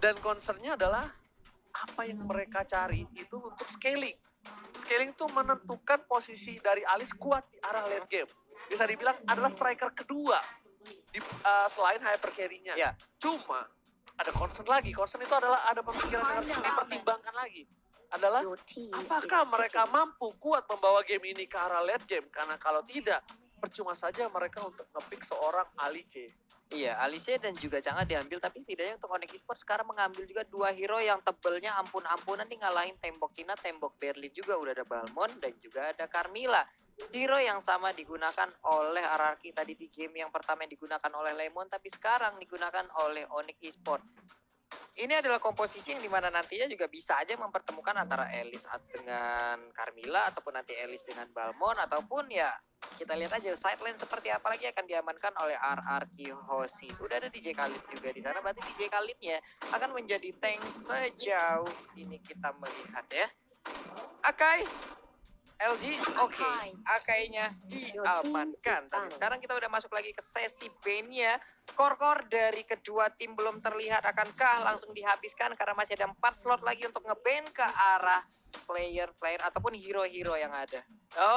Dan concernnya adalah apa yang mereka cari itu untuk scaling. Scaling tuh menentukan posisi dari Alice kuat di arah late game. Bisa dibilang adalah striker kedua selain hyper carry-nya. Ya. Cuma ada concern lagi. Concern itu adalah ada pemikiran yang harus dipertimbangkan lagi. Adalah apakah mereka mampu kuat membawa game ini ke arah late game? Karena kalau tidak, percuma saja mereka untuk ngepick seorang Alice. Iya, Alice dan juga Chang'e diambil, tapi setidaknya untuk Onyx Esports sekarang mengambil juga dua hero yang tebelnya ampun-ampunan nih, ngalahin tembok Cina, tembok Berlin juga. Udah ada Balmond dan juga ada Carmilla. Hero yang sama digunakan oleh RRQ tadi di game yang pertama yang digunakan oleh Lemon, tapi sekarang digunakan oleh Onyx Esports. Ini adalah komposisi yang dimana nantinya juga bisa aja mempertemukan antara Alice dengan Carmilla, ataupun nanti Alice dengan Balmond, ataupun ya kita lihat aja sideline seperti apa lagi akan diamankan oleh RRQ Hoshi. Udah ada DJ Khalid juga di sana, berarti DJ Khalidnya akan menjadi tank sejauh ini kita melihat ya. Akai LG, oke, Akainya diamankan. Dan sekarang kita udah masuk lagi ke sesi ban-nya. Core-core dari kedua tim belum terlihat, akankah langsung dihabiskan karena masih ada 4 slot lagi untuk nge-ban ke arah player-player ataupun hero-hero yang ada.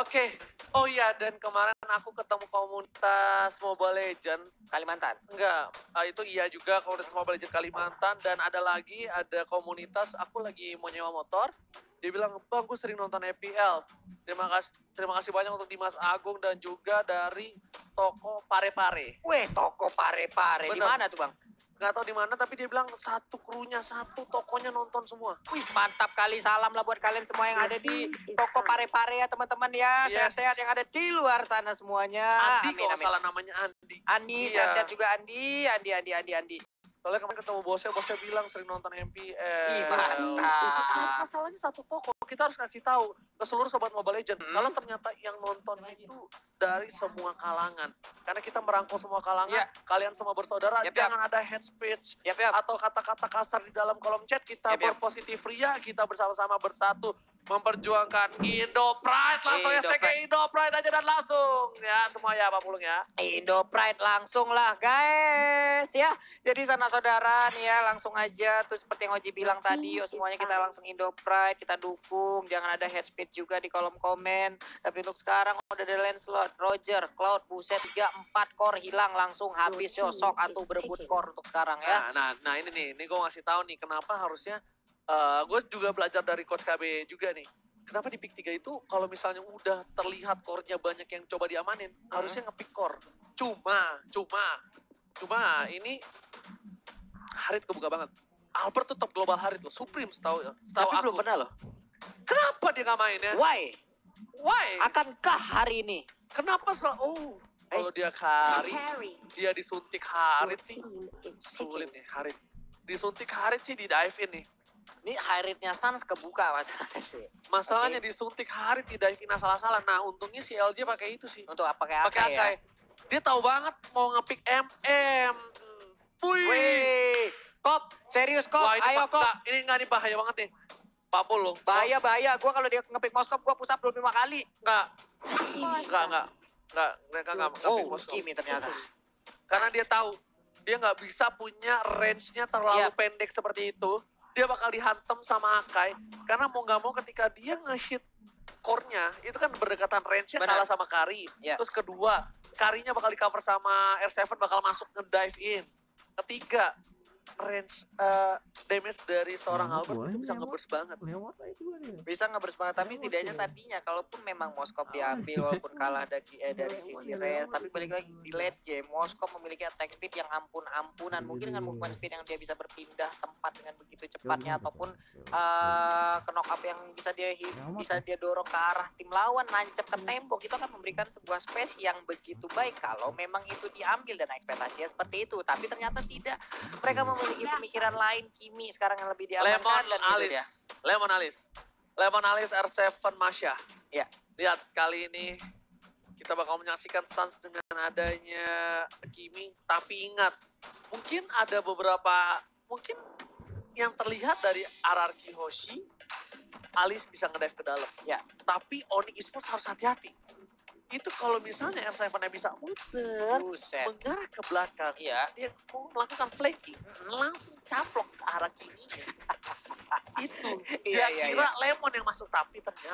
Oke. Oh iya, dan kemarin aku ketemu komunitas Mobile Legend Kalimantan. Enggak, itu iya juga komunitas Mobile Legend Kalimantan. Dan ada lagi, ada komunitas aku lagi mau nyewa motor. Dia bilang, bang, gue sering nonton EPL. Terima kasih banyak untuk Dimas Agung dan juga dari toko Pare-Pare. Weh, toko Pare-Pare. Di mana tuh, Bang? Nggak tahu di mana, tapi dia bilang satu krunya, satu tokonya nonton semua. Wih, mantap kali. Salam lah buat kalian semua yang ada di toko Pare-Pare ya, teman-teman ya. Sehat-sehat yang ada di luar sana semuanya. Andi, kalau salah namanya Andi. Andi, Iya. sehat-sehat juga Andi. Soalnya kemarin ketemu bosnya bilang sering nonton MPL. Ih, mantap. Masalahnya satu toko, kita harus ngasih tahu ke seluruh sobat Mobile Legends. Kalau ternyata yang nonton itu dari semua kalangan. Karena kita merangkul semua kalangan, kalian semua bersaudara, jangan ada hate speech atau kata-kata kasar di dalam kolom chat. Kita berpositif ria, kita bersama-sama bersatu memperjuangkan Indo Pride. Langsung hashtag Indo Pride aja dan langsung ya semua ya Pak Pulung ya. Indo Pride langsung lah guys ya. Jadi sana saudara nih ya, langsung aja tuh seperti yang Oji bilang tadi, yuk semuanya kita langsung Indo Pride, kita dukung. Jangan ada hate speech juga di kolom komen. Tapi untuk sekarang udah ada Lancelot, Roger, Cloud, buset 3-4 core hilang langsung habis yo. Sok atuh berebut core untuk sekarang ya. Nah ini nih, gue ngasih tahu nih kenapa harusnya gue juga belajar dari Coach KB juga nih. Kenapa di pick 3 itu kalau misalnya udah terlihat core-nya banyak yang coba diamanin, harusnya nge-pick core. Cuma ini Harit kebuka banget. Albert tuh top global Harit loh, Supreme setahu Tapi aku. belum pernah loh. Kenapa dia nggak main ya? Why? Why? Akankah hari ini? Kenapa kalau dia dia disuntik Harit sih sulit nih Harit. Disuntik Harit sih di dive in nih. Ini Haritnya Sans kebuka masalahnya sih. Masalahnya disuntik Harit di dive in asal-asalan. Nah untungnya si LJ pakai itu sih. Untuk apa pakai Akai ya? Dia tahu banget mau ngepick MM. Wih, Kop, serius Kop, ayo Kop. Ini nggak nih bahaya banget nih. Pak Pulung. Bahaya. Gue kalau dia ngepick Moskop, gue push up 25 kali. Enggak. Mereka nggak ngepick Moskop. Kimi ternyata. Karena dia tahu, dia nggak bisa punya range-nya terlalu pendek seperti itu. Dia bakal dihantam sama Akai. Karena mau nggak mau ketika dia ngehit core-nya, itu kan berdekatan range-nya kalah sama Kari. Terus kedua, Karinya bakal di cover sama R7, bakal masuk nge-dive in. Ketiga, range damage dari seorang Albert itu bisa nge-burst banget. Bisa nge-burst banget, tapi setidaknya tadinya kalaupun memang Moskop diambil walaupun kalah dari sisi range, tapi balik lagi di late game, Moskop memiliki attack speed yang ampun-ampunan. Mungkin dengan movement speed yang dia bisa berpindah tempat dengan begitu cepatnya, ataupun knock up yang bisa dia dorong ke arah tim lawan, nancep ke tembok, itu akan memberikan sebuah space yang begitu baik kalau memang itu diambil dan ekspektasinya seperti itu. Tapi ternyata tidak, mereka memiliki pemikiran lain. Kimi sekarang yang lebih diamankan dan itu dia. Lemon Alice R7 Masya. Ya. Lihat kali ini kita bakal menyaksikan Suns dengan adanya Kimi. Tapi ingat, mungkin ada beberapa, yang terlihat dari RRQ Hoshi, Alice bisa ngedive ke dalam. Ya. Tapi Onyx Esports harus hati-hati. Itu kalau misalnya R7-nya bisa muter, mengarah ke belakang, dia mau melakukan flanking, langsung caplok ke arah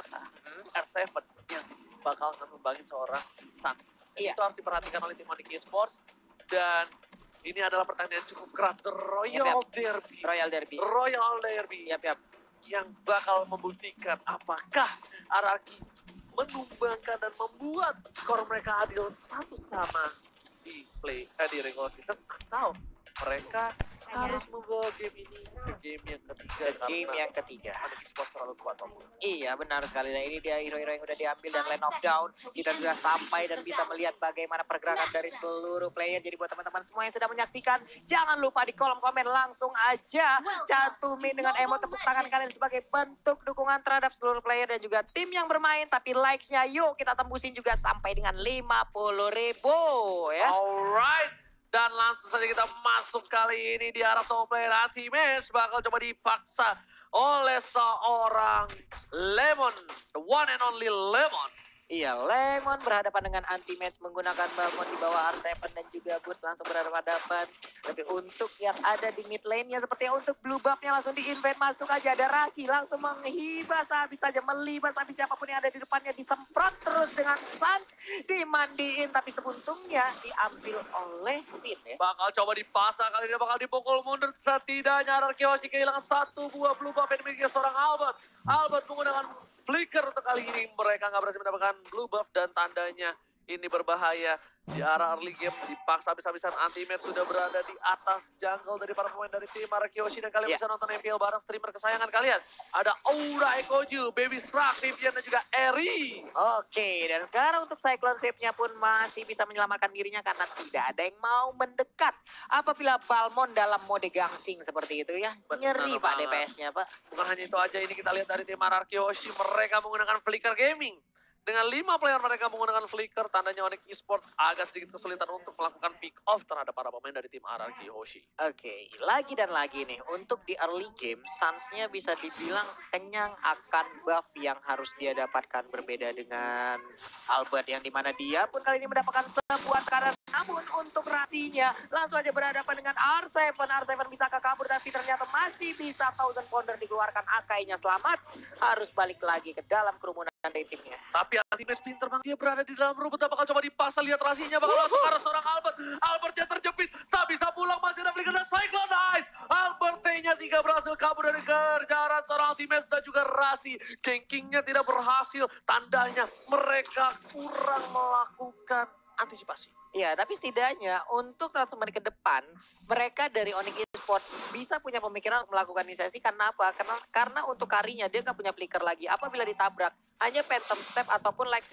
ternyata R7 yang bakal ngembangin seorang Suns. Iya. Itu harus diperhatikan oleh tim Onyx Esports. Dan ini adalah pertandingan cukup keras, The Royal Derby. Royal Derby. Royal Derby. Yap. Yang bakal membuktikan apakah RRQ menumbangkan dan membuat skor mereka adil satu sama di regular season, atau mereka harus membawa game ini ke game yang ketiga. Onyx Esports terlalu kuat. Iya, benar sekali. Dan ini dia hero-hero yang udah diambil dan Land of Down. Kita sudah sampai dan bisa melihat bagaimana pergerakan dari seluruh player. Jadi buat teman-teman semua yang sedang menyaksikan, jangan lupa di kolom komen langsung aja cantumin dengan emot tepuk tangan kalian sebagai bentuk dukungan terhadap seluruh player dan juga tim yang bermain. Tapi likes-nya yuk kita tembusin juga sampai dengan 50.000 ya. Alright. Dan langsung saja kita masuk kali ini di arah top player anti-match. Bakal coba dipaksa oleh seorang Lemon. The one and only Lemon. Iya, Lemon berhadapan dengan anti-match menggunakan Balmond di bawah R7 dan juga Boots langsung berhadapan. Tapi untuk yang ada di mid lane-nya seperti untuk blue buff-nya langsung di-invade masuk aja. Ada Rasi langsung menghibas habis saja, melibas habis siapapun yang ada di depannya. Disemprot terus dengan Suns, dimandiin. Tapi sebuntungnya diambil oleh Finn ya. Bakal coba dipasang kali ini, bakal dipukul mundur. Setidaknya RRQ Hoshi kehilangan satu buah blue buff yang dimiliki seorang Albert. Albert menggunakan flicker untuk kali ini, mereka nggak berhasil mendapatkan blue buff dan tandanya ini berbahaya. Di arah early game dipaksa habis-habisan anti-match sudah berada di atas jungle dari para pemain dari tim RRQ Hoshi. Dan kalian bisa nonton MPL bareng streamer kesayangan kalian. Ada Aura Ekoju, Baby Shark, Vivian dan juga Eri. Oke, dan sekarang untuk Cyclone Shape-nya pun masih bisa menyelamatkan dirinya karena tidak ada yang mau mendekat. Apabila Balmond dalam mode gangsing seperti itu ya. Nyeri Pak DPS-nya Pak. Bukan hanya itu aja, ini kita lihat dari tim RRQ Hoshi, mereka menggunakan Flicker Gaming. Dengan 5 player mereka menggunakan Flicker, tandanya Onyx Esports agak sedikit kesulitan untuk melakukan pick off terhadap para pemain dari tim RRQ Hoshi. Oke, lagi dan lagi nih, untuk di early game, Suns-nya bisa dibilang kenyang akan buff yang harus dia dapatkan. Berbeda dengan Albert yang dimana dia pun kali ini mendapatkan sebuah tekanan. Namun untuk Rasinya langsung aja berhadapan dengan R7. R7 bisa kabur tapi ternyata masih bisa Thousand Pounder dikeluarkan. Akainya selamat, harus balik lagi ke dalam kerumunan dari timnya. Tapi anti-match pinter bang, dia berada di dalam rumput, bakal coba dipasang, lihat Rasinya bakal masuk ke arah seorang Albert. Albertnya terjepit, tak bisa pulang, masih ada Flicker dan Cyclone Ice. Albert T-nya 3 berhasil kabur dari kejaran seorang anti-match dan juga Rasi. Gankingnya tidak berhasil, tandanya mereka kurang melakukan antisipasi. Ya, tapi setidaknya untuk 100 menit ke depan, mereka dari Onyx Esports bisa punya pemikiran untuk melakukan inisiasi. Karena apa? Karena untuk karinya dia nggak punya flicker lagi. Apabila ditabrak, hanya phantom step ataupun like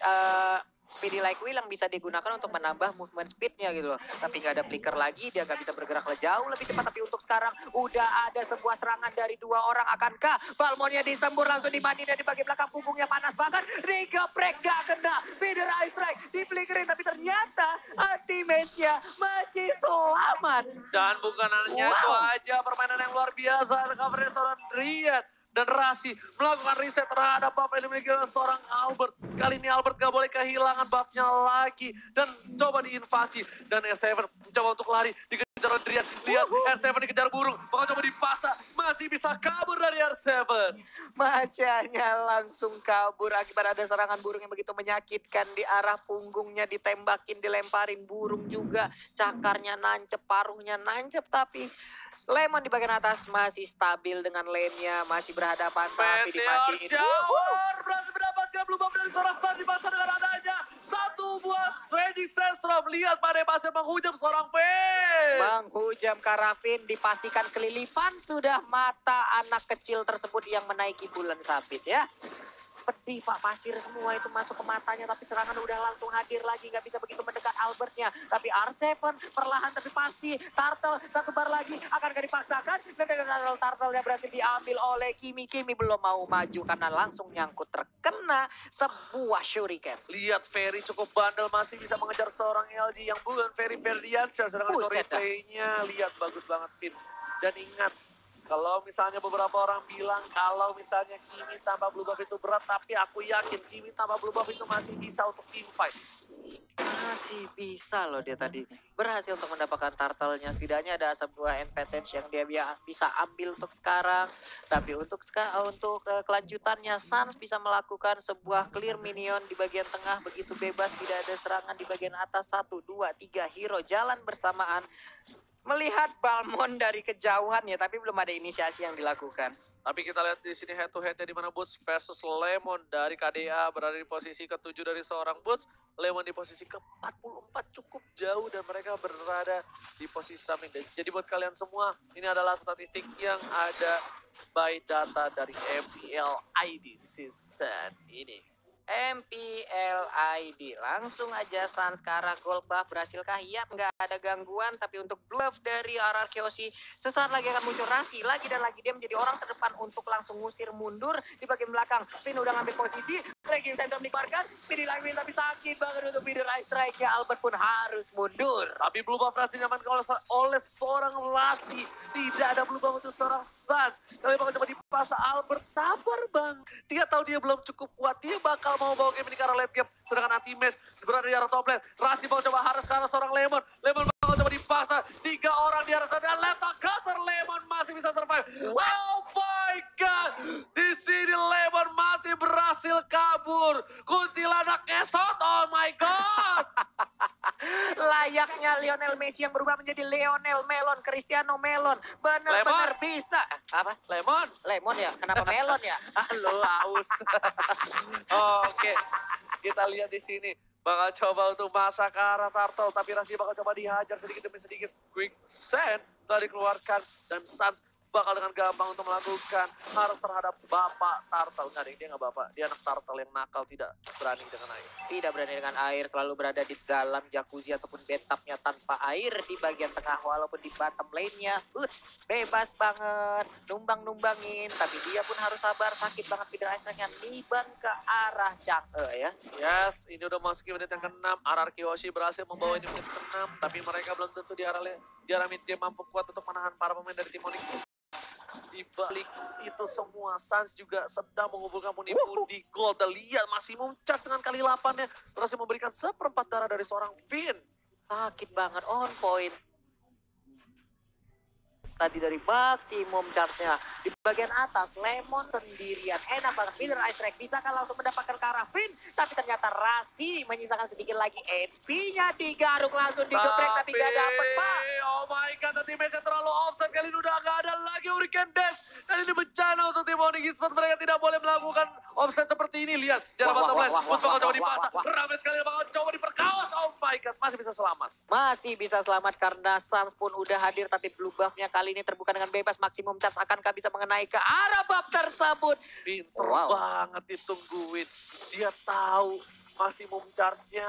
Speedy Like Will yang bisa digunakan untuk menambah movement speednya gitu loh. Tapi nggak ada flicker lagi, dia nggak bisa bergerak jauh lebih cepat. Tapi untuk sekarang udah ada sebuah serangan dari 2 orang. Akankah Balmondnya disembur langsung dibanding dan di bagian belakang punggungnya panas banget. Rigeprek gak kena, Feeder Ice Strike diflickerin. Tapi ternyata anti-match-nya masih selamat. Dan bukan hanya itu aja, permainan yang luar biasa. Recovery seorang Drian. Dan Rasi melakukan reset terhadap buff yang dimiliki oleh seorang Albert. Kali ini Albert gak boleh kehilangan buffnya lagi. Dan coba diinvasi. Dan R7 mencoba untuk lari. Dikejar oleh Drian. Lihat R7 dikejar burung. Bakal coba dipasang. Masih bisa kabur dari R7. Macanya langsung kabur akibat ada serangan burung yang begitu menyakitkan di arah punggungnya. Ditembakin, dilemparin burung juga. Cakarnya nancep, paruhnya nancep. Tapi Lemon di bagian atas masih stabil dengan lane-nya, masih berhadapan tapi dimatiin. Shower berhasil mendapatkan blue buff dari seorang Sun, dipaksa dengan adanya satu buah Shady Sandstorm. Lihat pada pasir menghujam seorang Finn. Menghujam Karafin, dipastikan kelilipan sudah mata anak kecil tersebut yang menaiki bulan sabit ya. Pedih Pak, pasir semua itu masuk ke matanya, tapi serangan udah langsung hadir lagi, nggak bisa begitu mendekat Albertnya. Tapi R7 perlahan tapi pasti, Turtle satu bar lagi, akankah dipaksakan? Dan Turtle-nya berhasil diambil oleh Kimi. Kimi belum mau maju karena langsung nyangkut terkena sebuah shuriken. Lihat Ferry cukup bandel, masih bisa mengejar seorang LG yang bukan Ferry Ferdiansyah. Sedangkan Torite-nya lihat bagus banget Finn. Dan ingat, kalau misalnya beberapa orang bilang kalau misalnya Kimi tanpa blue buff itu berat, tapi aku yakin Kimi tanpa blue buff itu masih bisa untuk team fight. Masih bisa loh dia tadi berhasil untuk mendapatkan turtle-nya. Setidaknya ada asap buah advantage yang dia bisa ambil untuk sekarang. Tapi untuk kelanjutannya Suns bisa melakukan sebuah clear minion di bagian tengah begitu bebas, tidak ada serangan di bagian atas. 1, 2, 3 hero jalan bersamaan. Melihat Balmond dari kejauhan ya, tapi belum ada inisiasi yang dilakukan. Tapi kita lihat di sini head to head-nya di mana Boots versus Lemon dari KDA berada di posisi ke-7 dari seorang Boots. Lemon di posisi ke-44 cukup jauh dan mereka berada di posisi samping. Jadi buat kalian semua, ini adalah statistik yang ada by data dari MPL ID season ini. MPL ID langsung aja Suns ke arah gold buff. Berhasilkah? Yap, nggak ada gangguan. Tapi untuk blue buff dari RRQC sesaat lagi akan muncul Rasi lagi dan lagi. Dia menjadi orang terdepan untuk langsung ngusir mundur di bagian belakang. Finn udah ngambil posisi, breaking center dikeluarkan. Pilih lagi tapi sakit banget untuk Bitter Ice Strike ya. Albert pun harus mundur. Tapi blue buff Rasi nyamankan oleh seorang Rasi. Tidak ada blue buff untuk seorang Suns. Kali bakal coba dipasang Albert. Sabar bang. Dia tahu dia belum cukup kuat. Dia bakal mau bawa game ini ke arah late game. Sedangkan anti-match berada di arah top lane. Rasi mau coba harus ke arah seorang Lemon. Lemon bakal coba dipaksa. 3 orang di arah sana. Dan Leta Cutter Lemon masih bisa survive. Oh my god. Di sini Lemon masih berhasil kabur. Kuntilanak esot. Oh my god. Layaknya Lionel Messi yang berubah menjadi Lionel Melon, Cristiano Melon. Benar-benar bisa. Apa? Lemon. Lemon ya? Kenapa melon ya? Halo, haus. Oke, kita lihat di sini. Bakal coba untuk masak ke arah Turtle. Tapi Rasi bakal coba dihajar sedikit demi sedikit. Quick send telah dikeluarkan. Dan Suns bakal dengan gampang untuk melakukan harus terhadap Bapak Turtle. Nggak, dia nggak Bapak. Dia anak Turtle yang nakal, tidak berani dengan air. Tidak berani dengan air, selalu berada di dalam jacuzzi ataupun bathtubnya tanpa air di bagian tengah. Walaupun di bottom lane-nya, bebas banget, numbang-numbangin. Tapi dia pun harus sabar, sakit banget Bitter Ice Strike-nya. Niban ke arah Chang'e ya. Yes, ini udah masuk menit yang ke-6. RRQ Hoshi berhasil membawa ini menit ke-6. Tapi mereka belum tentu di arah mid game mampu kuat untuk menahan para pemain dari tim Onyx. Di balik itu semua, Suns juga sedang mengumpulkan pundi-pundi gold. Dan lihat masih charge dengan kali 8-nya. Berhasil memberikan seperempat darah dari seorang Finn. Sakit banget, on point. Tadi dari maksimum charge-nya. Di bagian atas, Lemon sendirian. Enak banget, Bitter Ice Strike. Bisakah langsung mendapatkan ke arah Finn? Tapi ternyata Rasi menyisakan sedikit lagi HP-nya. Digaruk langsung digeprek, tapi gak dapet, Pak. Oh my god, nanti match terlalu offset. Kali ini udah gak ada lagi Hurricane Dash. Dan ini bencana untuk tim Onyx Esports. Mereka tidak boleh melakukan offset seperti ini. Lihat, jalan bottom lane. Bus bakal coba dipasang. Ramai sekali bakal coba diperkaos. Oh my god, masih bisa selamat. Masih bisa selamat karena Suns pun udah hadir. Tapi blue buff-nya kali ini terbuka dengan bebas. Maksimum charge akankah bisa mengenai ke arah buff tersebut? Pinter banget ditungguin. Dia tahu maksimum charge-nya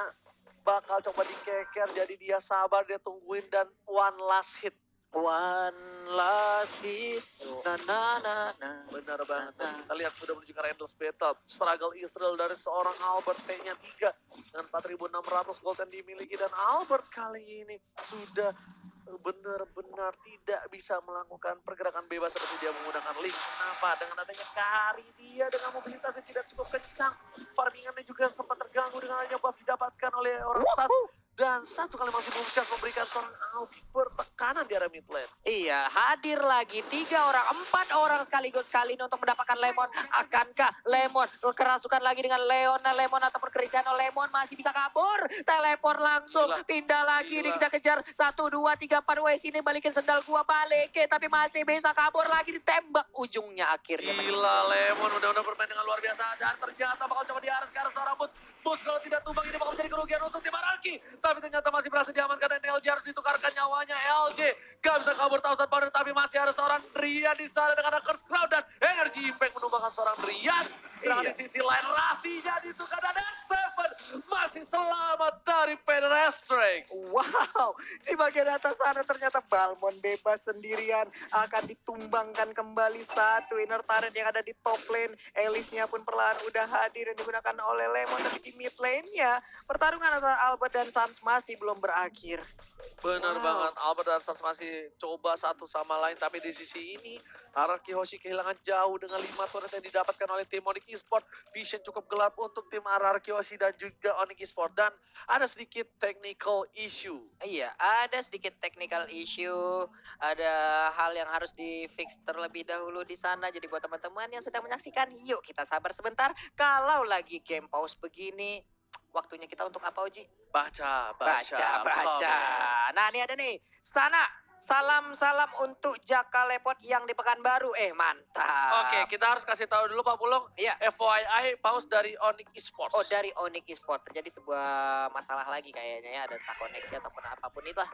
bakal coba dikeker. Jadi dia sabar, dia tungguin dan one last hit. One last hit. Benar banget. Kita lihat sudah menuju ke endless battle. Struggle Israel dari seorang Albert, T-nya 3 dengan 4.600 gold yang dimiliki. Dan Albert kali ini sudah benar-benar tidak bisa melakukan pergerakan bebas seperti dia menggunakan link. Kenapa? Dengan adanya kari dia dengan mobilitas yang tidak cukup kencang. Farmingannya juga sempat terganggu dengan adanya buff didapatkan oleh orang Sas. Dan satu kali masih memuncak memberikan seorang Albert tekanan di area mid lane. Iya, hadir lagi 3 orang, 4 orang sekaligus kali ini untuk mendapatkan Lemon. Akankah Lemon kerasukan lagi dengan Leona Lemon ataupun Cristiano Lemon masih bisa kabur? Teleport langsung, pindah lagi, dikejar-kejar. 1, 2, 3, 4, wes ini balikin sendal gua balik. Tapi masih bisa kabur lagi, ditembak ujungnya akhirnya. Gila, Lemon udah bermain dengan luar biasa. Dan ternyata bakal coba diaras ke arah seorang Bus. Bus kalau tidak tumbang ini bakal menjadi kerugian untuk tim Araki. Tapi ternyata masih berhasil diamankan dan LJ harus ditukarkan nyawanya. LJ gak bisa kabur Thousand Powder, tapi masih ada seorang Drian di sana dengan Curse Cloud dan Energy Impact menumbangkan seorang Drian. Sedangkan di sisi lain Rasinya ditukar dan Seven masih selamat dari Pedestrian. Wow, di bagian atas sana ternyata Balmond bebas sendirian. Akan ditumbangkan kembali satu inner turret yang ada di top lane. Elisnya pun perlahan udah hadir dan digunakan oleh Lemon. Tapi di mid lane-nya pertarungan antara Albert dan Suns masih belum berakhir. Bener Wow. banget, Albert dan Stars masih coba satu sama lain, tapi di sisi ini Araki Hoshi kehilangan jauh dengan 5 turret yang didapatkan oleh tim Onyx Esports. Vision cukup gelap untuk tim Araki Hoshi dan juga Onyx Esports, dan ada sedikit technical issue. Iya, ada sedikit technical issue, ada hal yang harus di-fix terlebih dahulu di sana. Jadi buat teman-teman yang sedang menyaksikan, yuk kita sabar sebentar. Kalau lagi game pause begini, waktunya kita untuk apa, Oji? Baca. Baca. Nah, ini ada nih. Sana, salam-salam untuk Jaka Lepot yang di Pekanbaru. Mantap. Oke, kita harus kasih tahu dulu Pak Pulung. Iya. FYI, pause dari Onyx Esports. Oh, dari Onyx Esports terjadi sebuah masalah lagi kayaknya ya, ada tak koneksi ataupun apapun itu lah.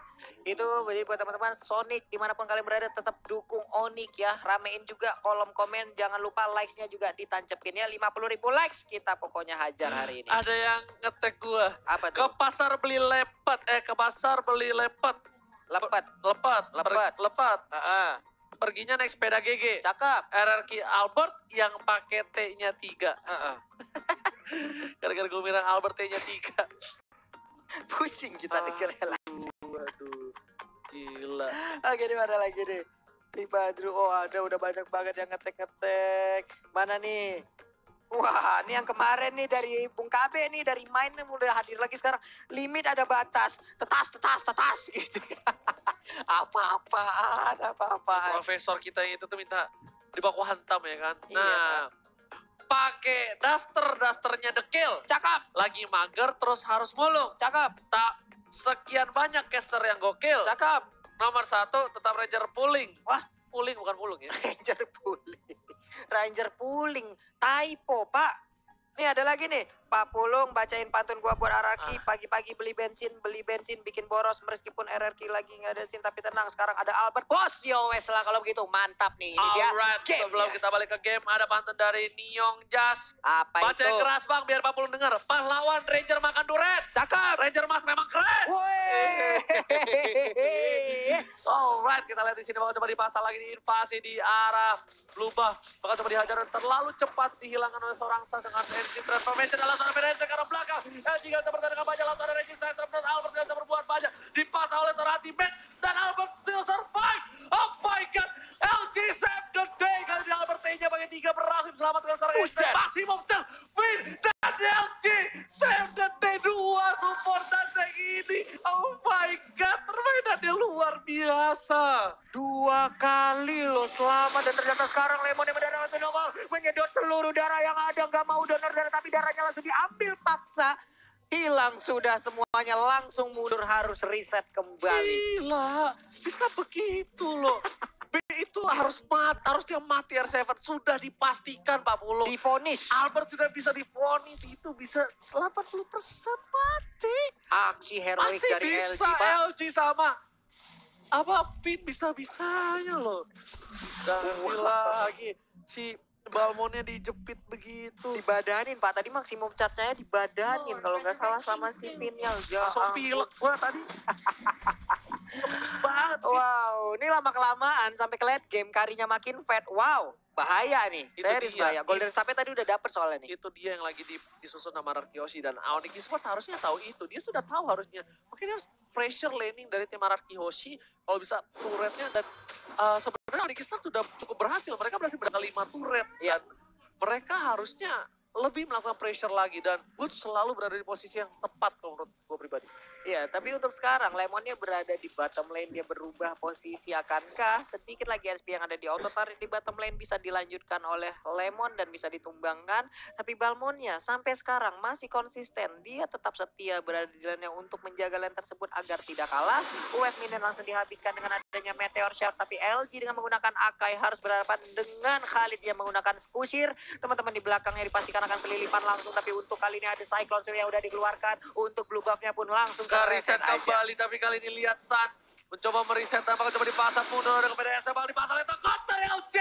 Itu jadi buat teman-teman Sonic dimanapun kalian berada tetap dukung Onyx ya, ramein juga kolom komen, jangan lupa likes-nya juga ditancepin ya, 50.000 likes kita pokoknya hajar hari ini. Ada yang ngetek gua. Apa Ke tuh? pasar beli lepet. Ke pasar beli lepet. Lepet. Lepat. Heeh. Perginya naik sepeda GG. Cakep. RRQ Albert yang pakai T-nya 3. Heeh. Gara-gara gue bilang Albert T-nya 3. Pusing kita dengernya lah. Waduh. Gila. Oke, di mana lagi nih? Di Badru, oh ada udah banyak banget yang ngetek-ngetek. Mana nih? Wah, ini yang kemarin nih dari Bung KB nih, dari main nih udah hadir lagi sekarang. Limit ada batas. Tetas gitu. Apa-apaan. Profesor kita yang itu tuh minta dibaku hantam ya kan. Iya, Nah, pakai dasternya dekil. Cakep, Lagi mager terus harus mulung. cakep, Tak sekian banyak caster yang gokil. cakep. Nomor 1 tetap Ranger Pulling. Wah. Pulling bukan pulung ya. Ranger Pulling. Typo, Pak. Nih ada lagi nih. Pak Pulung bacain pantun gua buat Araki. Pagi-pagi beli bensin bikin boros. Meskipun RRQ lagi nggak ada sin. Tapi tenang, sekarang ada Albert. Bos, yo wes lah kalau begitu. Mantap nih. Ini dia Alright, game sebelum ya. kita balik ke game, ada pantun dari Niong Jas. Apa Baca itu? yang keras bang, biar Pak Pulung denger. Pahlawan Ranger makan duret. Cakep. Ranger Mas memang keren. Woi. Alright, kita lihat di sini bakal coba dipasang lagi di invasi di arah Blue Buff. Bakal coba dihajar dan terlalu cepat dihilangkan oleh seorang sang dengan engine transformation adalah seorang Feranger ke arah belakang. Jika bisa bertahan dengan banyak, langsung ada resistance terus Albert tidak bisa berbuat banyak. Dipasang oleh seorang teammate dan Albert still survive. Oh my god, LG save the day. Kali ini Albert T-nya bagi 3 berhasil selamatkan seorang engine. Maximum chance win dan LG save the day. 2 support dan tank ini. Oh my god, permainannya luar biasa. 2 kali loh selamat dan ternyata sekarang Lemon yang mendarah langsung nongol menyedot seluruh darah yang ada, nggak mau donor darah tapi darahnya langsung diambil paksa, hilang sudah semuanya, langsung mundur, harus reset kembali. Gila, bisa begitu loh. Itu harusnya mati R7, sudah dipastikan Pak Pulung. Divonis Albert sudah bisa divonis, itu bisa 80% mati. aksi heroik Masih dari LG bisa Pak. LG sama apa Pin bisa-bisanya loh. Dan lagi si Balmonnya dijepit begitu. Dibadanin Pak, tadi maksimum charge-nya dibadanin kalau nggak salah sama si Pinnya. Ya Langsung ampun. pilek gua tadi. Bagus banget sih. Wow, ini lama-kelamaan sampai ke late game karinya makin fat. Wow, bahaya nih. Itu Serius dia. bahaya. Golden Staff tadi udah dapet soalnya nih. Itu dia yang lagi disusun sama Araki dan Onyx Esports harusnya tahu itu. Dia sudah tahu harusnya. Makanya harus pressure laning dari tim Araki kalau bisa turretnya dan sebenarnya Onyx Esports sudah cukup berhasil. Mereka berhasil berangkat 5 turret. Iya. Dan mereka harusnya lebih melakukan pressure lagi dan Boots selalu berada di posisi yang tepat kalau menurut gue pribadi. Iya, tapi untuk sekarang Lemonnya berada di bottom lane, dia berubah posisi. Akankah sedikit lagi SP yang ada di auto tarik di bottom lane bisa dilanjutkan oleh Lemon dan bisa ditumbangkan? Tapi Balmonnya sampai sekarang masih konsisten, dia tetap setia berada di lane untuk menjaga lane tersebut agar tidak kalah. UF minion langsung dihabiskan dengan adanya Meteor Shout, tapi LG dengan menggunakan Akai harus berhadapan dengan Khalid yang menggunakan Squisher. Teman-teman di belakangnya dipastikan akan pelilipan langsung, tapi untuk kali ini ada Cyclone Sphere yang udah dikeluarkan. Untuk blue buff-nya pun langsung Ke reset kembali, tapi kali ini lihat Sans mencoba mereset, bakal coba dipasang mundur dengan PDS, bakal dipasang itu counter LJ.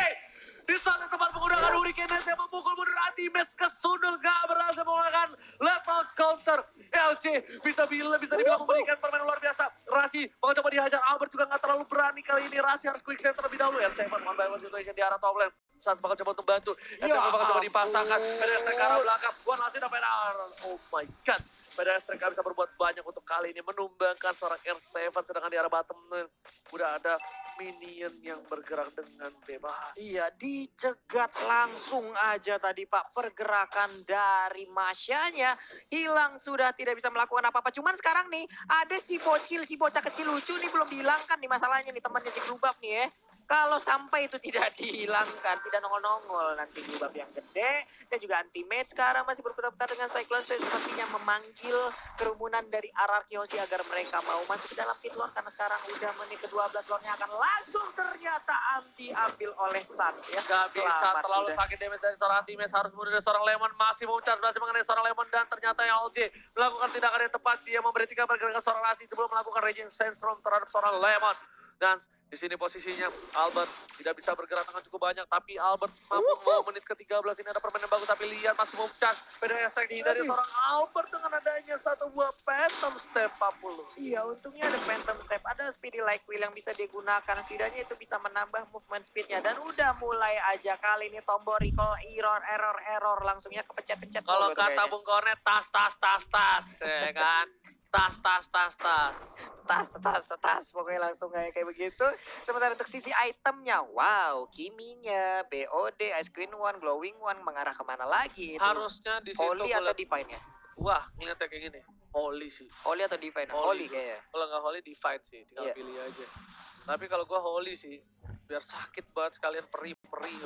Di saat yang tepat menggunakan Hurricane yang memukul mundur anti-match ke Sundul, gak berhasil menggunakan lethal counter. LJ bisa dibilang memberikan permainan luar biasa. Rasi bakal coba dihajar, Albert juga gak terlalu berani kali ini. Rasi harus quick set terlebih dahulu. LJ one by one situation di arah top lane. Saat bakal coba untuk bantu. LJ bakal coba dipasangkan. PDS ke arah belakang. One last in the final. Oh my god. PDS Strike gak bisa berbuat banyak untuk kali ini menumbangkan seorang R7, sedangkan di arah bottom lane udah ada minion yang bergerak dengan bebas. Iya, dicegat langsung aja tadi Pak. Pergerakan dari Masyanya hilang, sudah tidak bisa melakukan apa-apa. Cuman sekarang nih ada si bocil, si bocah kecil lucu nih belum dihilangkan nih masalahnya nih temannya si Grubab nih ya. Kalau sampai itu tidak dihilangkan, tidak nongol-nongol nanti Grubab yang gede dan juga anti-mage sekarang masih berputar-putar dengan Cyclone Surge sepertinya memanggil kerumunan dari Ararkiosi agar mereka mau masuk ke dalam pit lord karena sekarang udah menit ke-12 lordnya akan langsung ternyata diambil oleh Suns ya. Gak bisa Selamat terlalu sudah. sakit damage dari seorang anti-mage, harus mundur dari seorang Lemon, masih memuncak masih mengenai seorang Lemon dan ternyata LJ melakukan tindakan yang tepat, dia memberhentikan pergerakan seorang Rasi sebelum melakukan Raging Sandstorm terhadap seorang Lemon. Dan di sini posisinya Albert tidak bisa bergerak dengan cukup banyak, tapi Albert mampu mau menit ke-13 ini ada permainan bagus, tapi lihat masih memuncak. PDS dihindari seorang Albert dengan adanya satu buah Phantom Step 40. Iya, untungnya ada Phantom Step, ada Speedy Like Wheel yang bisa digunakan. Setidaknya itu bisa menambah movement speednya. Dan udah mulai aja kali ini tombol recall error langsungnya kepencet-pencet. Kalau dulu kata kayaknya. Bung Kornet, tas, ya kan? Tas. Pokoknya langsung kayak begitu. Sementara untuk sisi itemnya, wow, Kiminya, BOD, Ice Queen One, Glowing One mengarah kemana lagi itu? Harusnya di situ Holy atau Divine-nya? wah, ingatnya kayak gini. Holy sih. Holy atau Divine? Holy kayaknya. Kalau nggak Holy, Divine sih. Tinggal Iya. pilih aja. Tapi kalau gua Holy sih, biar sakit banget sekalian perih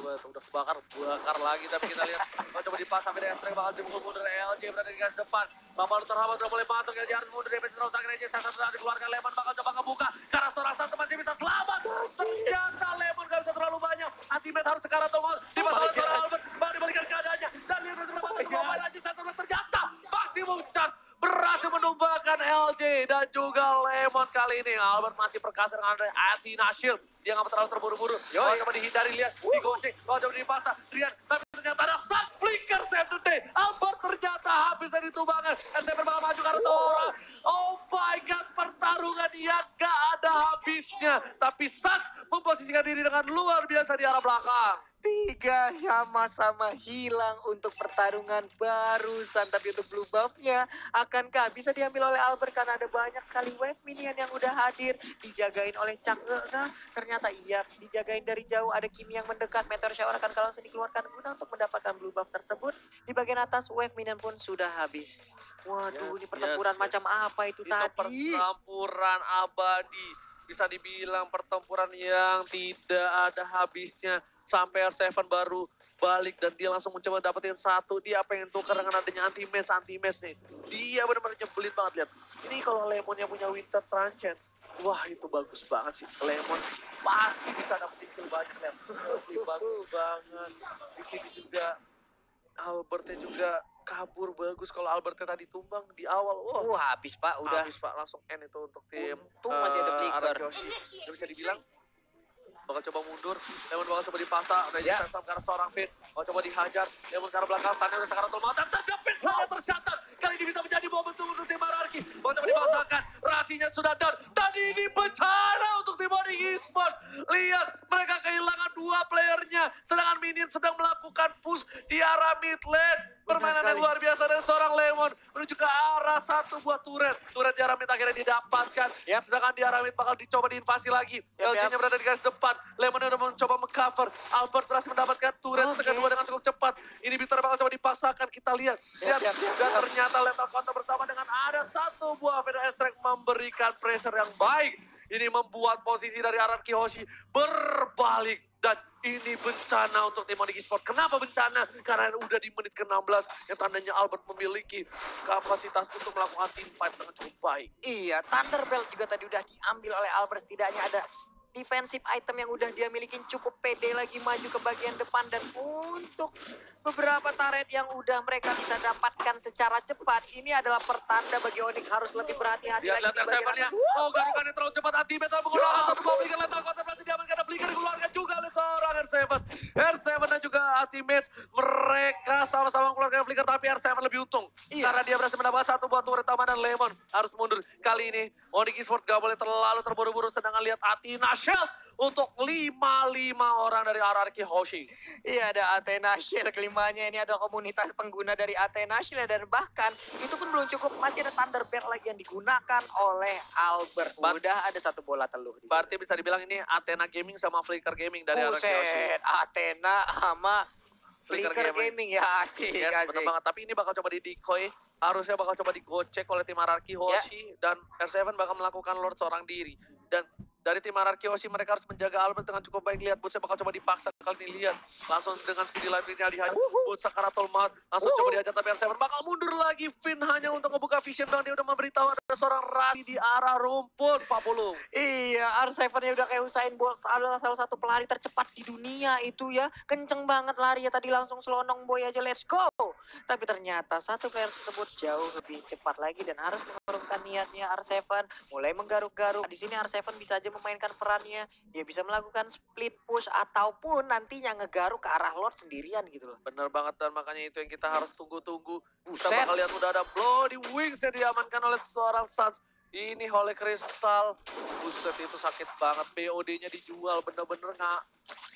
banget. Udah bakar lagi. Tapi kita lihat, kalau coba dipas sampai dari Strike bakal dimukul mundur LJ berada di garis depan. Bapak terhambat udah mulai masuk, LJ harus mundur dari terus sakit LJ. Sangat besar dikeluarkan, Lemon bakal coba ngebuka. Karena seorang satu masih bisa selamat. Ternyata Lemon gak bisa terlalu banyak. Ultimate harus sekarang tunggu. Di masalah seorang Albert, bakal dibalikan keadaannya. Dan dia berhasil mendapatkan kemampuan lanjut satu ternyata masih muncul. Berhasil menumbangkan LJ dan juga Lemon kali ini. Albert masih perkasa dengan Athena Shield. Dia nggak terlalu terburu-buru. Kalau coba dihindari, lihat. Digoceng. Kalau coba dipasang. Rian. Tapi ternyata ada Sun Flicker save the day. Albert ternyata habis dari tumbangan. LJ berbakal maju karena seorang. Oh my God. Pertarungan yang gak ada habisnya. Tapi Suns memposisikan diri dengan luar biasa di arah belakang. 3 sama-sama hilang untuk pertarungan barusan. Tapi untuk blue buff-nya akankah bisa diambil oleh Albert karena ada banyak sekali wave minion yang udah hadir. Dijagain oleh Chang'e kah? Ternyata iya, dijagain dari jauh. Ada Kimi yang mendekat, Meteor Shower akan langsung dikeluarkan guna untuk mendapatkan blue buff tersebut. Di bagian atas wave minion pun sudah habis. Waduh, ini pertempuran macam apa itu tadi? Pertempuran abadi. Bisa dibilang pertempuran yang tidak ada habisnya. Sampai R7 baru balik dan dia langsung mencoba dapetin satu. Dia pengen tukar dengan adanya anti-match nih. Dia benar-benar nyebelin banget, lihat. Ini kalau Lemonnya punya Winter Transcend, wah itu bagus banget sih. Lemon pasti bisa dapetin kill banyak, lihat. Ini bagus banget. Di sini juga Albertnya juga kabur bagus. Kalau Albertnya tadi tumbang di awal, wah Habis Pak, udah. habis Pak, langsung end itu untuk tim Untung masih ada flicker. Ararkioshi. Gak bisa dibilang bakal coba mundur, Lemon bakal coba dipasang, Raging Sandstorm karena seorang Fit, bakal coba dihajar, Lemon karena belakang, Sannya udah sekarang mau dan saja Fit saja tercatat, kali ini bisa menjadi momentum untuk tim Ararki, bakal coba dipasangkan, Rasinya sudah down, dan ini bencana untuk tim Onyx Esports. Lihat, mereka kehilangan 2 playernya, sedangkan Minion sedang melakukan push di arah mid lane. Permainan yang luar biasa dari seorang Lemon menuju ke arah satu buah turret. Turret di arah mid akhirnya didapatkan. Sedangkan di arah mid bakal dicoba diinvasi lagi. LJ-nya berada di garis depan. Lemon udah mencoba mengcover. Albert berhasil mendapatkan turret kedua dengan cukup cepat. Ini Bitter bakal coba dipasangkan. Kita lihat. Dan ternyata lethal counter bersama dengan ada satu buah PDS Strike memberikan pressure yang baik. Ini membuat posisi dari Ararkioshi berbalik. Dan ini bencana untuk tim Onyx Esports. Kenapa bencana? Karena udah di menit ke-16 yang tandanya Albert memiliki kapasitas untuk melakukan team fight dengan cukup baik. Iya, Thunderbelt juga tadi udah diambil oleh Albert. Setidaknya ada defensive item yang udah dia milikin, cukup pede lagi maju ke bagian depan. Dan untuk beberapa turret yang udah mereka bisa dapatkan secara cepat, ini adalah pertanda bagi Onyx harus lebih berhati-hati lagi Lihat di bagian S7-nya. atas. Oh, garukannya terlalu cepat. Anti-metal menggunakan satu buah flicker. Lethal kontemplasi diamankan. Ada flicker dikeluarkan juga oleh seorang R7. R7 dan juga Ultimate. Mereka sama-sama mengeluarkan flicker, tapi R7 lebih untung. Karena dia berhasil mendapatkan satu buah turret taman dan Lemon harus mundur. Kali ini Onyx Esports gak boleh terlalu terburu-buru, sedangkan lihat Athena Shield. untuk 5 orang dari RRQ Hoshi. Iya, ada Athena Shield kelimanya. Ini ada komunitas pengguna dari Athena Shield. Dan bahkan itu pun belum cukup. Masih ada Thunderbird lagi yang digunakan oleh Albert. Udah ada 1 bola teluh. Berarti bisa dibilang ini Athena Gaming sama Flicker Gaming dari RRQ Hoshi. Buset, Athena sama Flicker Flicker Gaming. Ya, asik, Yes, asik. bener banget. Tapi ini bakal coba di decoy. Harusnya bakal coba digocek oleh tim RRQ Hoshi. Dan R7 bakal melakukan Lord seorang diri. Dan dari tim RRQ Hoshi mereka harus menjaga Albert dengan cukup baik. Lihat Butsa bakal coba dipaksa kali ini. Lihat langsung dengan speedy life ini dihajar. Butsa Karatul Maut langsung coba dihajar, tapi R7 bakal mundur lagi. Finn hanya untuk ngebuka vision down. Dia udah memberitahu ada seorang Rasi di arah rumput, Pak Pulung. Iya, R7-nya udah kayak Usain Bolt, adalah salah satu pelari tercepat di dunia itu ya. Kenceng banget larinya tadi, langsung selonong boy aja, let's go. Tapi ternyata satu player tersebut jauh lebih cepat lagi dan harus mengurungkan niatnya. R7 mulai menggaruk-garuk. Di sini R7 bisa aja memainkan perannya. Dia bisa melakukan split push ataupun nantinya ngegaruk ke arah Lord sendirian gitu loh. Bener banget, dan makanya itu yang kita harus tunggu-tunggu. Kita Buset. bakal lihat udah ada Bloody Wings yang diamankan oleh seorang Suns. Ini Holy Crystal. Buset, itu sakit banget. BOD-nya dijual, bener-bener nggak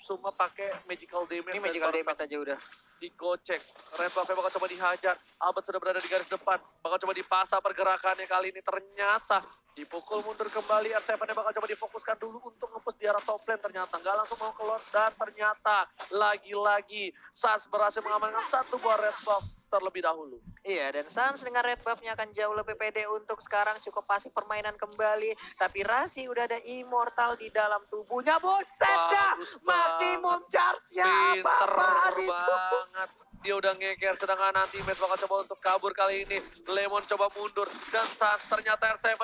cuma pakai magical damage. Ini dan magical seorang damage Suns aja udah. digocek. Red Buff-nya bakal coba dihajar. Albert sudah berada di garis depan. Bakal coba dipasang pergerakannya kali ini. Ternyata dipukul mundur kembali. R7-nya bakal coba difokuskan dulu untuk nge-push di arah top lane. Ternyata nggak langsung mau keluar. Dan ternyata lagi-lagi Suns berhasil mengamankan 1 buah Red Buff terlebih dahulu. Iya, dan Suns dengan red buff-nya akan jauh lebih pede untuk sekarang cukup pasif permainan kembali. Tapi Rasi udah ada immortal di dalam tubuhnya. Buset dah, Bagus banget. maksimum charge-nya. Pinter Apa-apaan itu? banget. Dia udah ngeker, sedangkan nanti Matt bakal coba untuk kabur kali ini. Lemon coba mundur. Dan saat ternyata R7